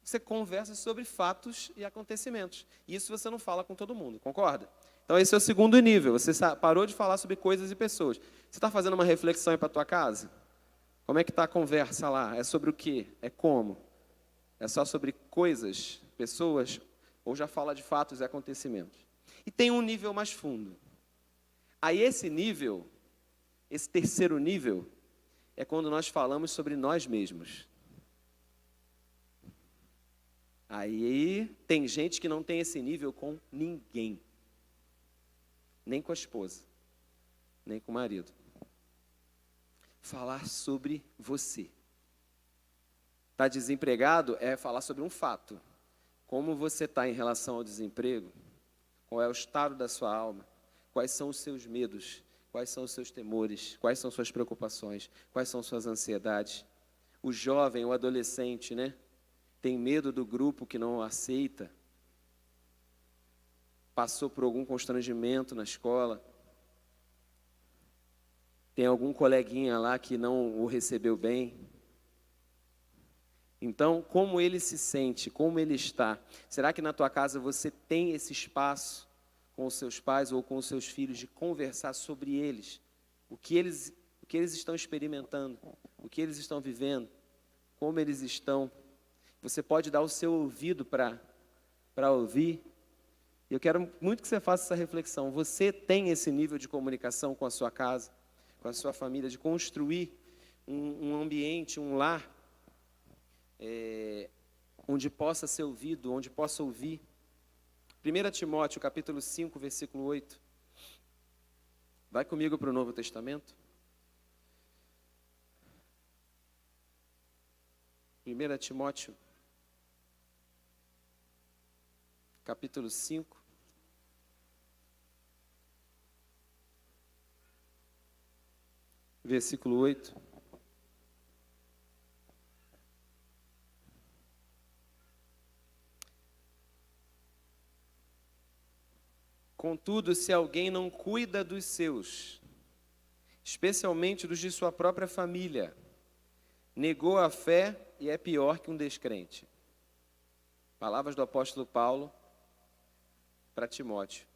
Speaker 1: você conversa sobre fatos e acontecimentos. Isso você não fala com todo mundo, concorda? Então esse é o segundo nível. Você parou de falar sobre coisas e pessoas. Você está fazendo uma reflexão aí para a tua casa? Como é que está a conversa lá? É sobre o quê? É como? É só sobre coisas, pessoas? Ou já fala de fatos e acontecimentos? E tem um nível mais fundo. Aí esse nível, esse terceiro nível, é quando nós falamos sobre nós mesmos. Aí tem gente que não tem esse nível com ninguém. Nem com a esposa, nem com o marido. Falar sobre você. Está desempregado é falar sobre um fato. Como você está em relação ao desemprego? Qual é o estado da sua alma? Quais são os seus medos? Quais são os seus temores? Quais são suas preocupações? Quais são suas ansiedades? O jovem, o adolescente, né? Tem medo do grupo que não o aceita. Passou por algum constrangimento na escola. Tem algum coleguinha lá que não o recebeu bem. Então, como ele se sente? Como ele está? Será que na tua casa você tem esse espaço com os seus pais ou com os seus filhos de conversar sobre eles? O que eles estão experimentando? O que eles estão vivendo? Como eles estão? Você pode dar o seu ouvido para ouvir. Eu quero muito que você faça essa reflexão. Você tem esse nível de comunicação com a sua casa, com a sua família, de construir um ambiente, um lar, onde possa ser ouvido, onde possa ouvir. 1 Timóteo, capítulo 5, versículo 8. Vai comigo para o Novo Testamento. 1 Timóteo, capítulo 5. Versículo 8. Contudo, se alguém não cuida dos seus, especialmente dos de sua própria família, negou a fé e é pior que um descrente. Palavras do apóstolo Paulo para Timóteo.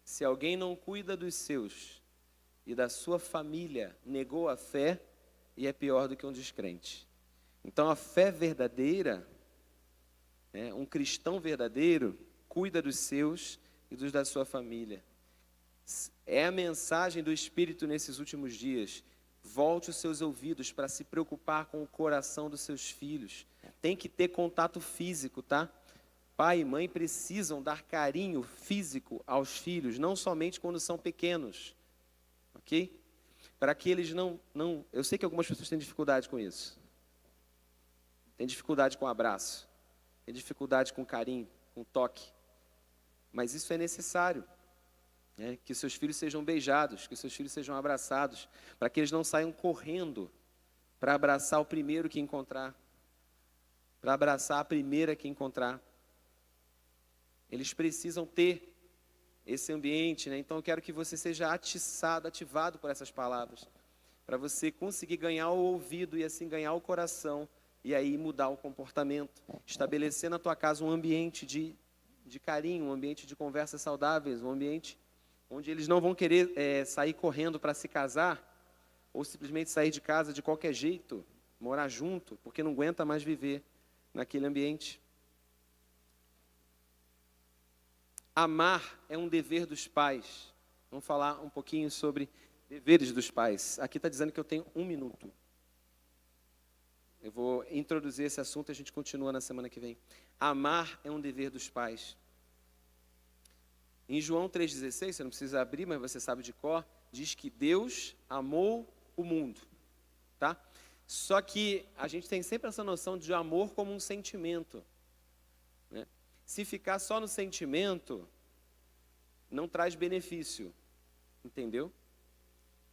Speaker 1: Se alguém não cuida dos seus e da sua família, negou a fé e é pior do que um descrente. Então, a fé verdadeira, um cristão verdadeiro, cuida dos seus e dos da sua família. É a mensagem do Espírito nesses últimos dias. Volte os seus ouvidos para se preocupar com o coração dos seus filhos. Tem que ter contato físico, tá? Pai e mãe precisam dar carinho físico aos filhos, não somente quando são pequenos, ok? Para que eles não... Eu sei que algumas pessoas têm dificuldade com isso. Tem dificuldade com abraço, tem dificuldade com carinho, com toque. Mas isso é necessário, né? Que seus filhos sejam beijados, que seus filhos sejam abraçados, para que eles não saiam correndo para abraçar o primeiro que encontrar, para abraçar a primeira que encontrar. Eles precisam ter esse ambiente, né? Então eu quero que você seja atiçado, ativado por essas palavras, para você conseguir ganhar o ouvido e assim ganhar o coração, e aí mudar o comportamento, estabelecer na tua casa um ambiente de carinho, um ambiente de conversas saudáveis, um ambiente onde eles não vão querer sair correndo para se casar, ou simplesmente sair de casa de qualquer jeito, morar junto, porque não aguenta mais viver naquele ambiente. Amar é um dever dos pais. Vamos falar um pouquinho sobre deveres dos pais. Aqui está dizendo que eu tenho 1 minuto. Eu vou introduzir esse assunto e a gente continua na semana que vem. Amar é um dever dos pais. Em João 3,16, você não precisa abrir, mas você sabe de cor, diz que Deus amou o mundo, tá? Só que a gente tem sempre essa noção de amor como um sentimento, né? Se ficar só no sentimento, não traz benefício, entendeu?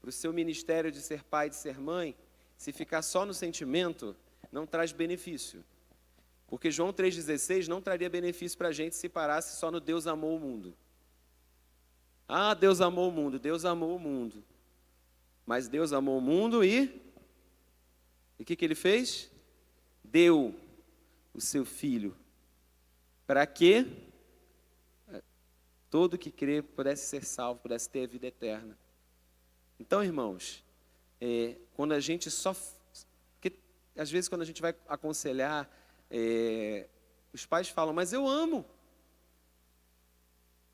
Speaker 1: Para o seu ministério de ser pai, de ser mãe, se ficar só no sentimento, não traz benefício. Porque João 3,16 não traria benefício para a gente se parasse só no Deus amou o mundo. Ah, Deus amou o mundo, Deus amou o mundo. Mas Deus amou o mundo e o que ele fez? Deu o seu Filho. Para que todo que crê pudesse ser salvo, pudesse ter a vida eterna. Então, irmãos, quando a gente só... Porque, às vezes, quando a gente vai aconselhar, os pais falam, mas eu amo.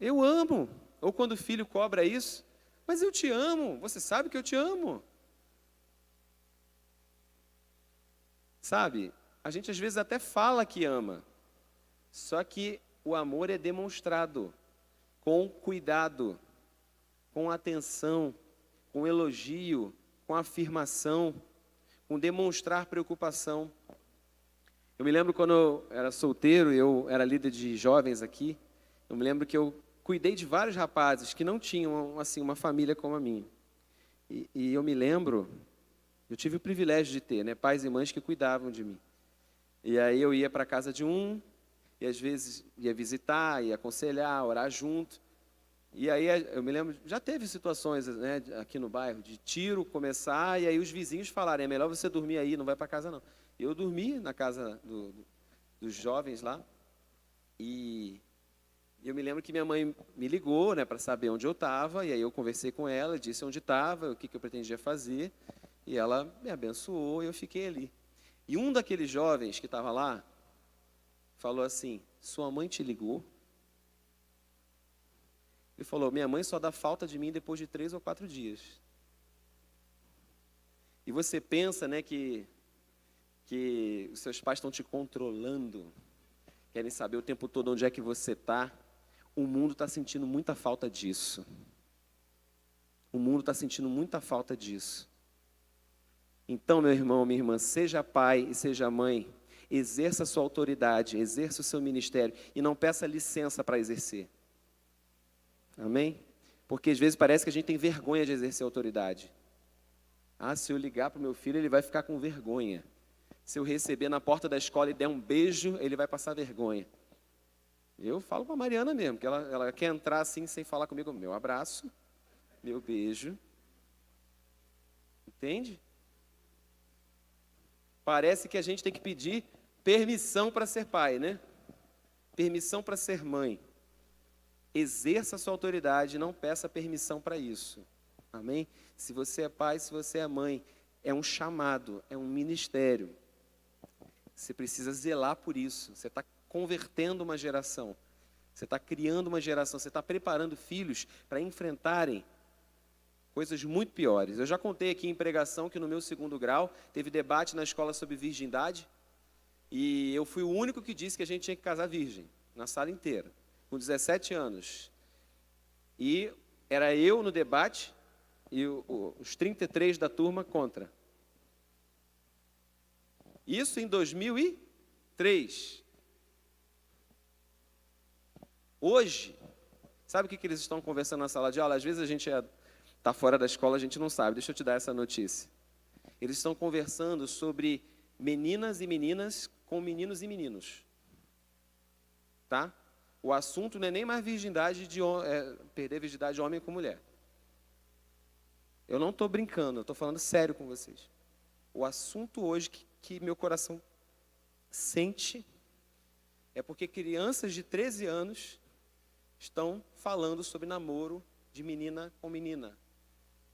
Speaker 1: Eu amo. Ou quando o filho cobra isso, mas eu te amo, você sabe que eu te amo. Sabe, a gente às vezes até fala que ama, Só que o amor é demonstrado com cuidado, com atenção, com elogio, com afirmação, com demonstrar preocupação. Eu me lembro quando eu era solteiro, eu era líder de jovens aqui, eu me lembro que eu cuidei de vários rapazes que não tinham assim uma família como a minha. E eu me lembro, eu tive o privilégio de ter, né, pais e mães que cuidavam de mim. E aí eu ia para a casa de um, e às vezes ia visitar, ia aconselhar, orar junto. E aí eu me lembro, já teve situações, né, aqui no bairro, de tiro começar, e aí os vizinhos falarem, é melhor você dormir aí, não vai para casa não. Eu dormi na casa dos jovens lá, e eu me lembro que minha mãe me ligou, né, para saber onde eu estava, e aí eu conversei com ela, disse onde estava, o que eu pretendia fazer, e ela me abençoou, e eu fiquei ali. E um daqueles jovens que estava lá, falou assim, sua mãe te ligou? Ele falou, minha mãe só dá falta de mim depois de 3 ou 4 dias. E você pensa, né, que os seus pais estão te controlando, querem saber o tempo todo onde é que você está. O mundo está sentindo muita falta disso. O mundo está sentindo muita falta disso. Então, meu irmão, minha irmã, seja pai e seja mãe, exerça a sua autoridade, exerça o seu ministério e não peça licença para exercer. Amém? Porque às vezes parece que a gente tem vergonha de exercer a autoridade. Ah, se eu ligar para o meu filho, ele vai ficar com vergonha. Se eu receber na porta da escola e der um beijo, ele vai passar vergonha. Eu falo com a Mariana mesmo, que ela quer entrar assim sem falar comigo. Meu abraço, meu beijo. Entende? Parece que a gente tem que pedir permissão para ser pai, né? Permissão para ser mãe. Exerça a sua autoridade, não peça permissão para isso. Amém? Se você é pai, se você é mãe, é um chamado, é um ministério. Você precisa zelar por isso. Você está convertendo uma geração. Você está criando uma geração. Você está preparando filhos para enfrentarem coisas muito piores. Eu já contei aqui em pregação que no meu 2º grau teve debate na escola sobre virgindade. E eu fui o único que disse que a gente tinha que casar virgem, na sala inteira, com 17 anos. E era eu no debate e os 33 da turma contra. Isso em 2003. Hoje, sabe o que eles estão conversando na sala de aula? Às vezes a gente está fora da escola, a gente não sabe. Deixa eu te dar essa notícia. Eles estão conversando sobre meninas e meninas com meninos e meninos. Tá? O assunto não é nem mais virgindade perder a virgindade de homem com mulher. Eu não estou brincando, eu estou falando sério com vocês. O assunto hoje que meu coração sente é porque crianças de 13 anos estão falando sobre namoro de menina com menina,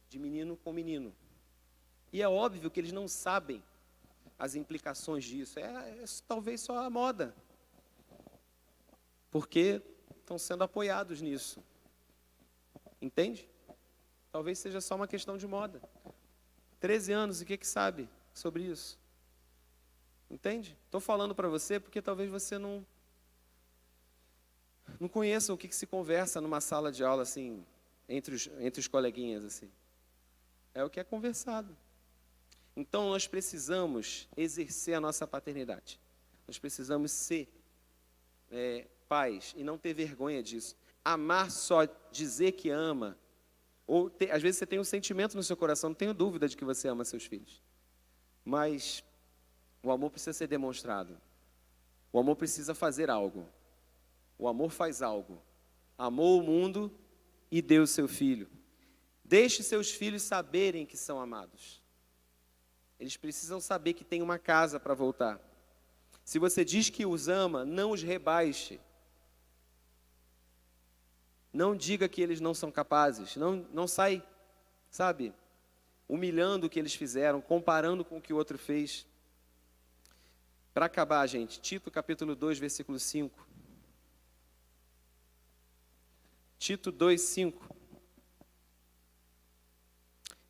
Speaker 1: de menino com menino. E é óbvio que eles não sabem as implicações disso. É talvez só a moda. Porque estão sendo apoiados nisso. Entende? Talvez seja só uma questão de moda. 13 anos, e o que sabe sobre isso? Entende? Estou falando para você porque talvez você não conheça o que se conversa numa sala de aula, assim, entre os coleguinhas, assim. É o que é conversado. Então, nós precisamos exercer a nossa paternidade. Nós precisamos ser pais e não ter vergonha disso. Amar só, dizer que ama. Ou às vezes você tem um sentimento no seu coração, não tenho dúvida de que você ama seus filhos. Mas o amor precisa ser demonstrado. O amor precisa fazer algo. O amor faz algo. Amou o mundo e deu o seu filho. Deixe seus filhos saberem que são amados. Eles precisam saber que tem uma casa para voltar. Se você diz que os ama, não os rebaixe. Não diga que eles não são capazes. Não sai, sabe, humilhando o que eles fizeram, comparando com o que o outro fez. Para acabar, gente, Tito capítulo 2, versículo 5. Tito 2, 5.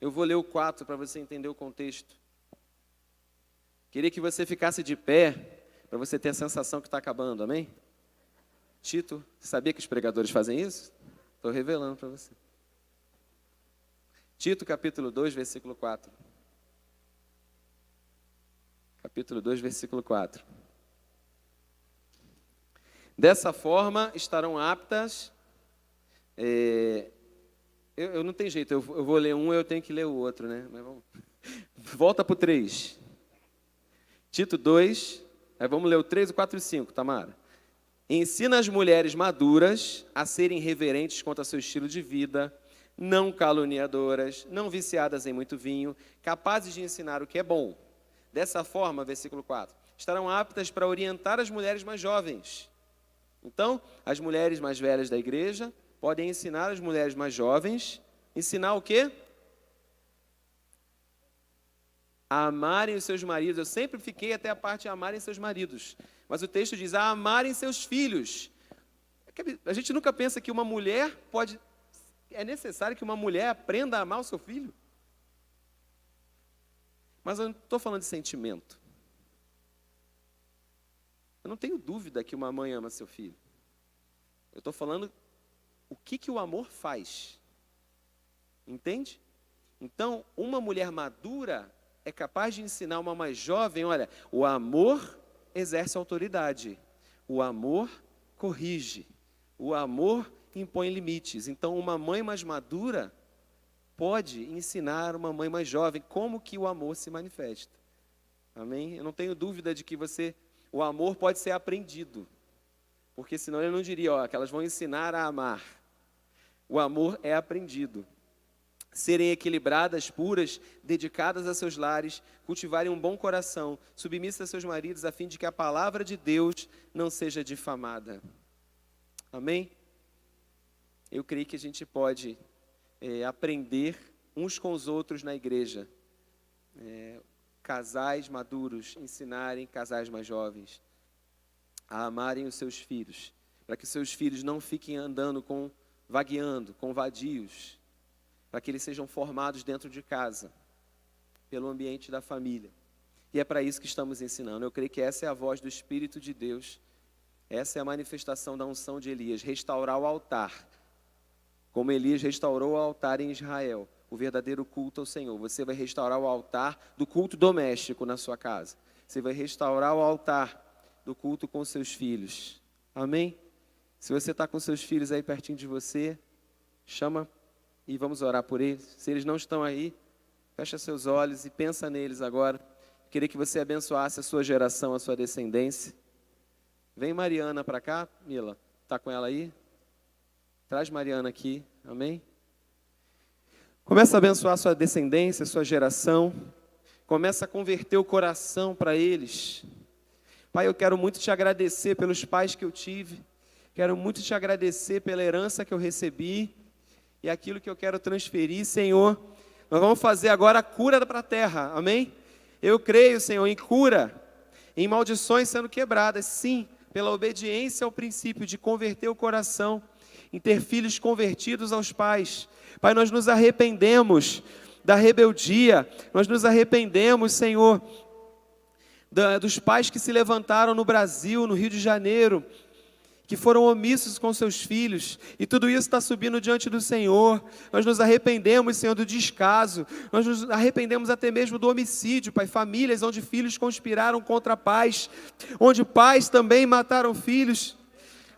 Speaker 1: Eu vou ler o 4 para você entender o contexto. Queria que você ficasse de pé, para você ter a sensação que está acabando, amém? Tito, sabia que os pregadores fazem isso? Estou revelando para você. Tito, capítulo 2, versículo 4. Capítulo 2, versículo 4. Dessa forma estarão aptas... Eu não tenho jeito, eu vou ler um, eu tenho que ler o outro, né? Mas vamos... Volta para o 3. Tito 2, aí vamos ler o 3, o 4 e 5, Tamara. Ensina as mulheres maduras a serem reverentes quanto ao seu estilo de vida, não caluniadoras, não viciadas em muito vinho, capazes de ensinar o que é bom. Dessa forma, versículo 4, estarão aptas para orientar as mulheres mais jovens. Então, as mulheres mais velhas da igreja podem ensinar as mulheres mais jovens, ensinar o quê? A amarem os seus maridos. Eu sempre fiquei até a parte de amarem seus maridos. Mas o texto diz, a amarem seus filhos. A gente nunca pensa que uma mulher pode... É necessário que uma mulher aprenda a amar o seu filho? Mas eu não estou falando de sentimento. Eu não tenho dúvida que uma mãe ama seu filho. Eu estou falando o que o amor faz. Entende? Então, uma mulher madura é capaz de ensinar uma mais jovem, olha, o amor exerce autoridade, o amor corrige, o amor impõe limites. Então, uma mãe mais madura pode ensinar uma mãe mais jovem como que o amor se manifesta. Amém? Eu não tenho dúvida de que o amor pode ser aprendido, porque senão ele não diria, ó, que elas vão ensinar a amar. O amor é aprendido. Serem equilibradas, puras, dedicadas a seus lares, cultivarem um bom coração, submissas a seus maridos, a fim de que a palavra de Deus não seja difamada. Amém? Eu creio que a gente pode aprender uns com os outros na igreja. Casais maduros ensinarem casais mais jovens a amarem os seus filhos, para que seus filhos não fiquem vagueando com vadios, para que eles sejam formados dentro de casa, pelo ambiente da família. E é para isso que estamos ensinando. Eu creio que essa é a voz do Espírito de Deus, essa é a manifestação da unção de Elias, restaurar o altar, como Elias restaurou o altar em Israel, o verdadeiro culto ao Senhor. Você vai restaurar o altar do culto doméstico na sua casa. Você vai restaurar o altar do culto com seus filhos. Amém? Se você está com seus filhos aí pertinho de você, chama e vamos orar por eles. Se eles não estão aí, fecha seus olhos e pensa neles agora. Queria que você abençoasse a sua geração, a sua descendência. Vem Mariana para cá, Mila. Está com ela aí? Traz Mariana aqui, amém? Começa a abençoar a sua descendência, a sua geração. Começa a converter o coração para eles. Pai, eu quero muito te agradecer pelos pais que eu tive. Quero muito te agradecer pela herança que eu recebi. E aquilo que eu quero transferir, Senhor. Nós vamos fazer agora a cura para a terra, amém? Eu creio, Senhor, em cura, em maldições sendo quebradas, sim, pela obediência ao princípio de converter o coração, em ter filhos convertidos aos pais. Pai, nós nos arrependemos da rebeldia, nós nos arrependemos, Senhor, dos pais que se levantaram no Brasil, no Rio de Janeiro, que foram omissos com seus filhos, e tudo isso está subindo diante do Senhor. Nós nos arrependemos, Senhor, do descaso, nós nos arrependemos até mesmo do homicídio, Pai, famílias onde filhos conspiraram contra pais, onde pais também mataram filhos,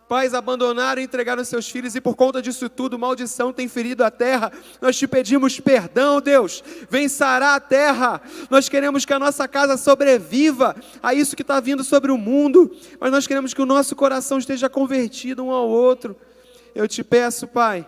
Speaker 1: pais abandonaram e entregaram seus filhos, e por conta disso tudo, maldição tem ferido a terra. Nós te pedimos perdão, Deus, vem sarar a terra. Nós queremos que a nossa casa sobreviva a isso que está vindo sobre o mundo, mas nós queremos que o nosso coração esteja convertido um ao outro. Eu te peço, Pai,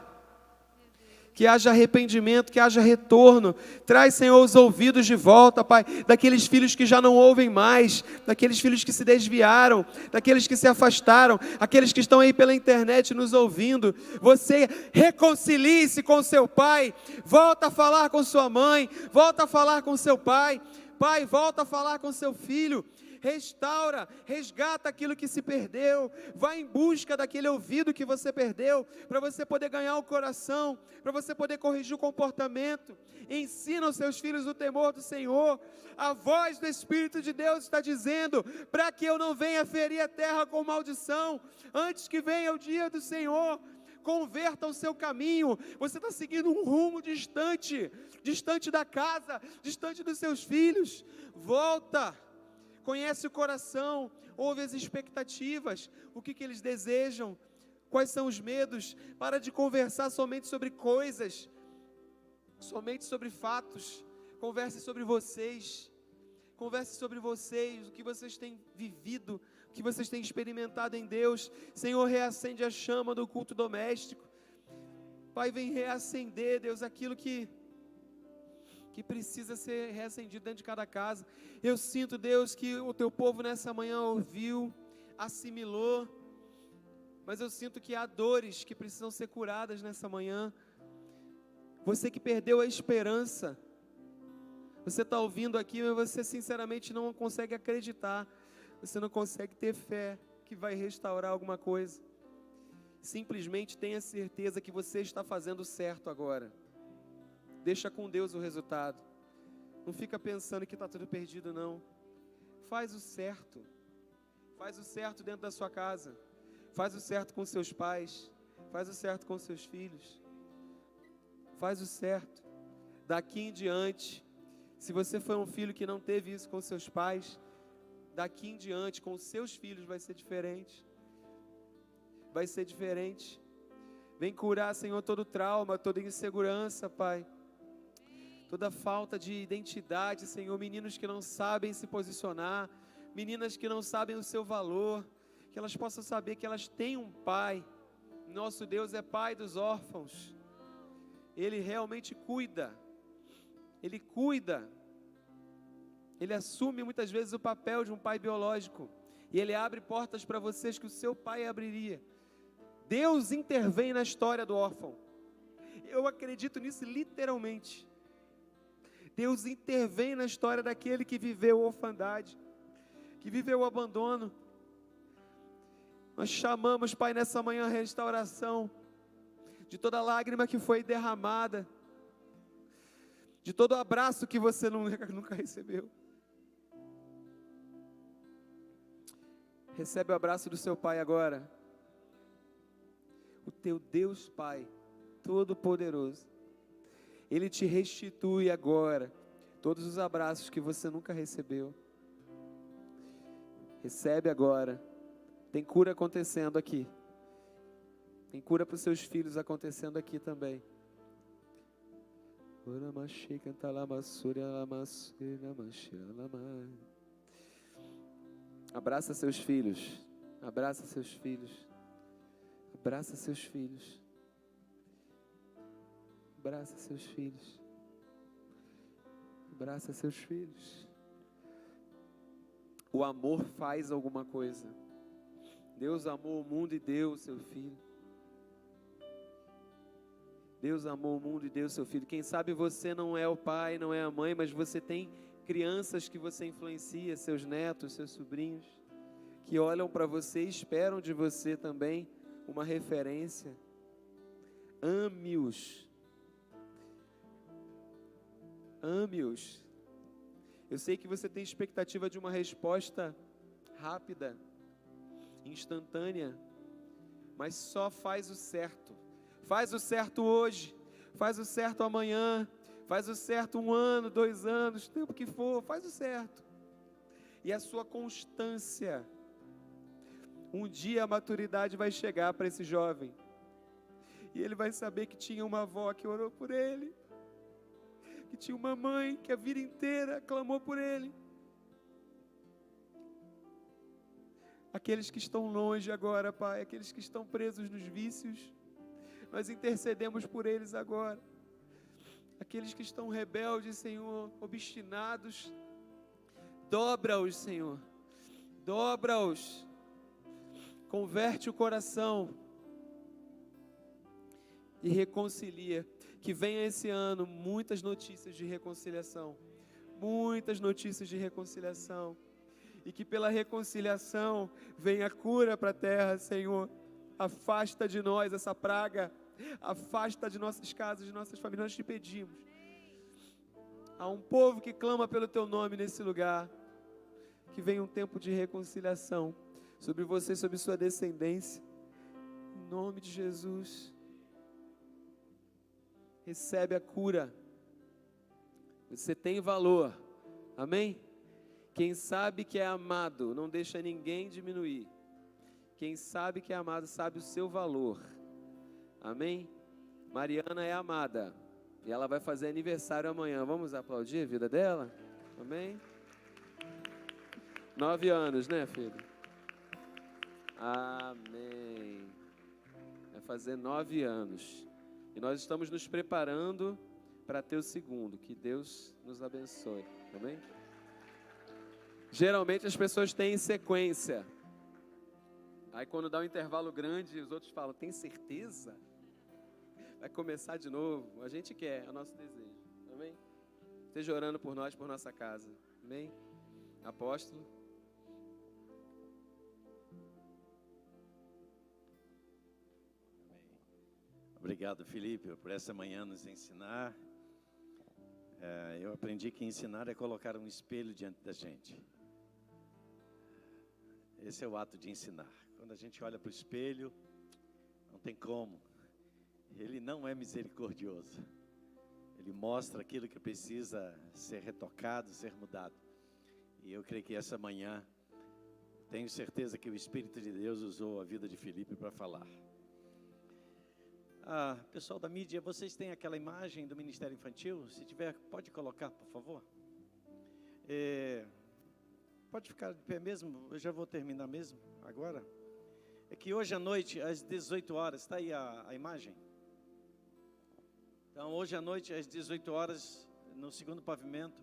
Speaker 1: que haja arrependimento, que haja retorno. Traz, Senhor, os ouvidos de volta, Pai, daqueles filhos que já não ouvem mais, daqueles filhos que se desviaram, daqueles que se afastaram, aqueles que estão aí pela internet nos ouvindo. Você reconcilie-se com seu pai, volta a falar com sua mãe, volta a falar com seu pai. Pai, volta a falar com seu filho. restaura, resgata aquilo que se perdeu, vai em busca daquele ouvido que você perdeu, para você poder ganhar o coração, para você poder corrigir o comportamento. Ensina os seus filhos o temor do Senhor. A voz do Espírito de Deus está dizendo, para que eu não venha ferir a terra com maldição, antes que venha o dia do Senhor. Converta o seu caminho. Você está seguindo um rumo distante da casa, distante dos seus filhos. Volta, conhece o coração, ouve as expectativas, o que eles desejam, quais são os medos. Para de conversar somente sobre coisas, somente sobre fatos. Converse sobre vocês, o que vocês têm vivido, o que vocês têm experimentado em Deus. Senhor, reacende a chama do culto doméstico. Pai, vem reacender, Deus, aquilo que precisa ser reacendido dentro de cada casa. Eu sinto, Deus, que o teu povo nessa manhã ouviu, assimilou, mas eu sinto que há dores que precisam ser curadas nessa manhã. Você que perdeu a esperança, você está ouvindo aqui, mas você sinceramente não consegue acreditar, você não consegue ter fé que vai restaurar alguma coisa. Simplesmente tenha certeza que você está fazendo certo agora. Deixa com Deus o resultado. Não fica pensando que está tudo perdido, não. Faz o certo. Faz o certo dentro da sua casa. Faz o certo com seus pais. Faz o certo com seus filhos. Faz o certo. Daqui em diante, se você foi um filho que não teve isso com seus pais, daqui em diante, com os seus filhos vai ser diferente. Vai ser diferente. Vem curar, Senhor, todo trauma, toda insegurança, Pai. Toda falta de identidade, Senhor. Meninos que não sabem se posicionar, meninas que não sabem o seu valor, que elas possam saber que elas têm um Pai. Nosso Deus é Pai dos órfãos. Ele realmente cuida. Ele cuida. Ele assume muitas vezes o papel de um pai biológico. E Ele abre portas para vocês que o seu pai abriria. Deus intervém na história do órfão. Eu acredito nisso literalmente. Deus intervém na história daquele que viveu a orfandade, que viveu o abandono. Nós chamamos, Pai, nessa manhã a restauração de toda lágrima que foi derramada, de todo abraço que você nunca recebeu. Recebe o abraço do seu Pai agora. O teu Deus Pai, Todo-Poderoso, Ele te restitui agora todos os abraços que você nunca recebeu. Recebe agora. Tem cura acontecendo aqui. Tem cura para os seus filhos acontecendo aqui também. Abraça seus filhos. Abraça seus filhos. Abraça seus filhos. Abraça seus filhos. Abraça seus filhos. O amor faz alguma coisa. Deus amou o mundo e deu o seu Filho. Deus amou o mundo e deu o seu Filho. Quem sabe você não é o pai, não é a mãe, mas você tem crianças que você influencia, seus netos, seus sobrinhos, que olham para você e esperam de você também uma referência. Ame-os. Ame-os. Eu sei que você tem expectativa de uma resposta rápida, instantânea, mas só faz o certo. Faz o certo hoje, faz o certo amanhã, faz o certo 1 ano, 2 anos, o tempo que for, faz o certo. E a sua constância, um dia a maturidade vai chegar para esse jovem, e ele vai saber que tinha uma avó que orou por ele, que tinha uma mãe que a vida inteira clamou por ele. Aqueles que estão longe agora, Pai, aqueles que estão presos nos vícios, nós intercedemos por eles agora. Aqueles que estão rebeldes, Senhor, obstinados, dobra-os, Senhor, dobra-os, converte o coração e reconcilia. Que venha esse ano muitas notícias de reconciliação, muitas notícias de reconciliação. e que pela reconciliação venha cura para a terra, Senhor. Afasta de nós essa praga, afasta de nossas casas, de nossas famílias, nós te pedimos. Há um povo que clama pelo teu nome nesse lugar, que venha um tempo de reconciliação sobre você, sobre sua descendência, em nome de Jesus. Recebe a cura, você tem valor, amém? Quem sabe que é amado, não deixa ninguém diminuir. Quem sabe que é amado, sabe o seu valor, amém? Mariana é amada, e ela vai fazer aniversário amanhã, vamos aplaudir a vida dela? Amém? 9 anos, né, filho? Amém. Vai fazer 9 anos. E nós estamos nos preparando para ter o segundo. Que Deus nos abençoe. Amém? Geralmente as pessoas têm em sequência. Aí quando dá um intervalo grande, os outros falam, tem certeza? Vai começar de novo. A gente quer, é o nosso desejo. Amém? Esteja orando por nós, por nossa casa. Amém? Apóstolo.
Speaker 2: Obrigado, Felipe, por essa manhã nos ensinar. Eu aprendi que ensinar é colocar um espelho diante da gente. Esse é o ato de ensinar. Quando a gente olha para o espelho, não tem como. Ele não é misericordioso. Ele mostra aquilo que precisa ser retocado, ser mudado. E eu creio que essa manhã, tenho certeza que o Espírito de Deus usou a vida de Felipe para falar. Pessoal da mídia, vocês têm aquela imagem do Ministério Infantil? Se tiver, pode colocar, por favor. Pode ficar de pé mesmo, eu já vou terminar mesmo, agora. É que hoje à noite, às 18 horas, está aí a imagem? Então, hoje à noite, às 18 horas, no segundo pavimento,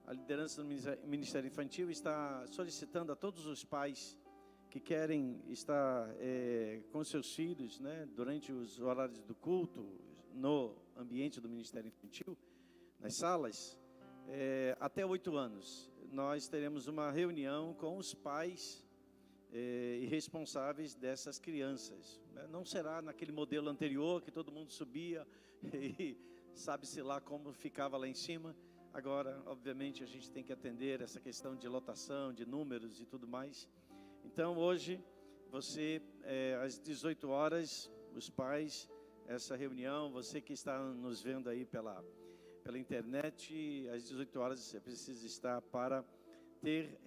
Speaker 2: a liderança do Ministério Infantil está solicitando a todos os pais que querem estar com seus filhos, né, durante os horários do culto, no ambiente do Ministério Infantil, nas salas, até 8 anos. Nós teremos uma reunião com os pais e responsáveis dessas crianças. Não será naquele modelo anterior que todo mundo subia e sabe-se lá como ficava lá em cima. Agora, obviamente, a gente tem que atender essa questão de lotação, de números e tudo mais. Então, hoje, você, às 18 horas, os pais, essa reunião, você que está nos vendo aí pela internet, às 18 horas você precisa estar para ter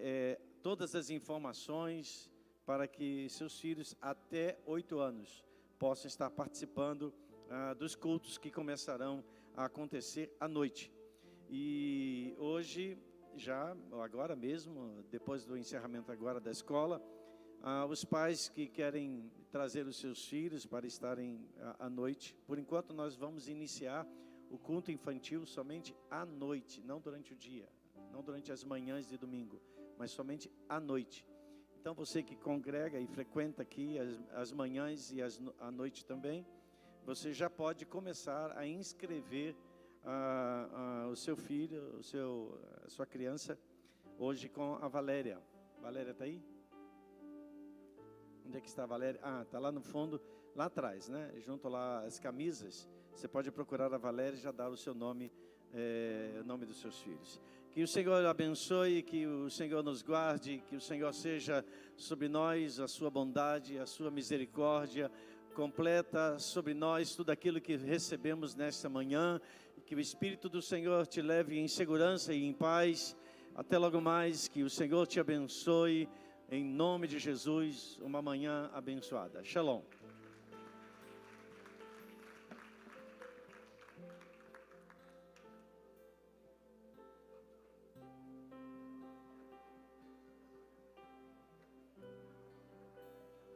Speaker 2: todas as informações para que seus filhos até 8 anos possam estar participando dos cultos que começarão a acontecer à noite. E hoje, agora mesmo, depois do encerramento agora da escola, os pais que querem trazer os seus filhos para estarem à noite, por enquanto nós vamos iniciar o culto infantil somente à noite, não durante o dia, não durante as manhãs de domingo, mas somente à noite. Então você que congrega e frequenta aqui as manhãs e à noite também, você já pode começar a inscrever o seu filho, a sua criança, hoje com a Valéria. Valéria está aí? Onde é que está a Valéria? Está lá no fundo, lá atrás, né? Junto lá às camisas. Você pode procurar a Valéria e já dar o seu nome, o nome dos seus filhos. Que o Senhor abençoe, que o Senhor nos guarde, que o Senhor seja sobre nós a sua bondade, a sua misericórdia, completa sobre nós tudo aquilo que recebemos nesta manhã, que o Espírito do Senhor te leve em segurança e em paz. Até logo mais, que o Senhor te abençoe, em nome de Jesus, uma manhã abençoada. Shalom.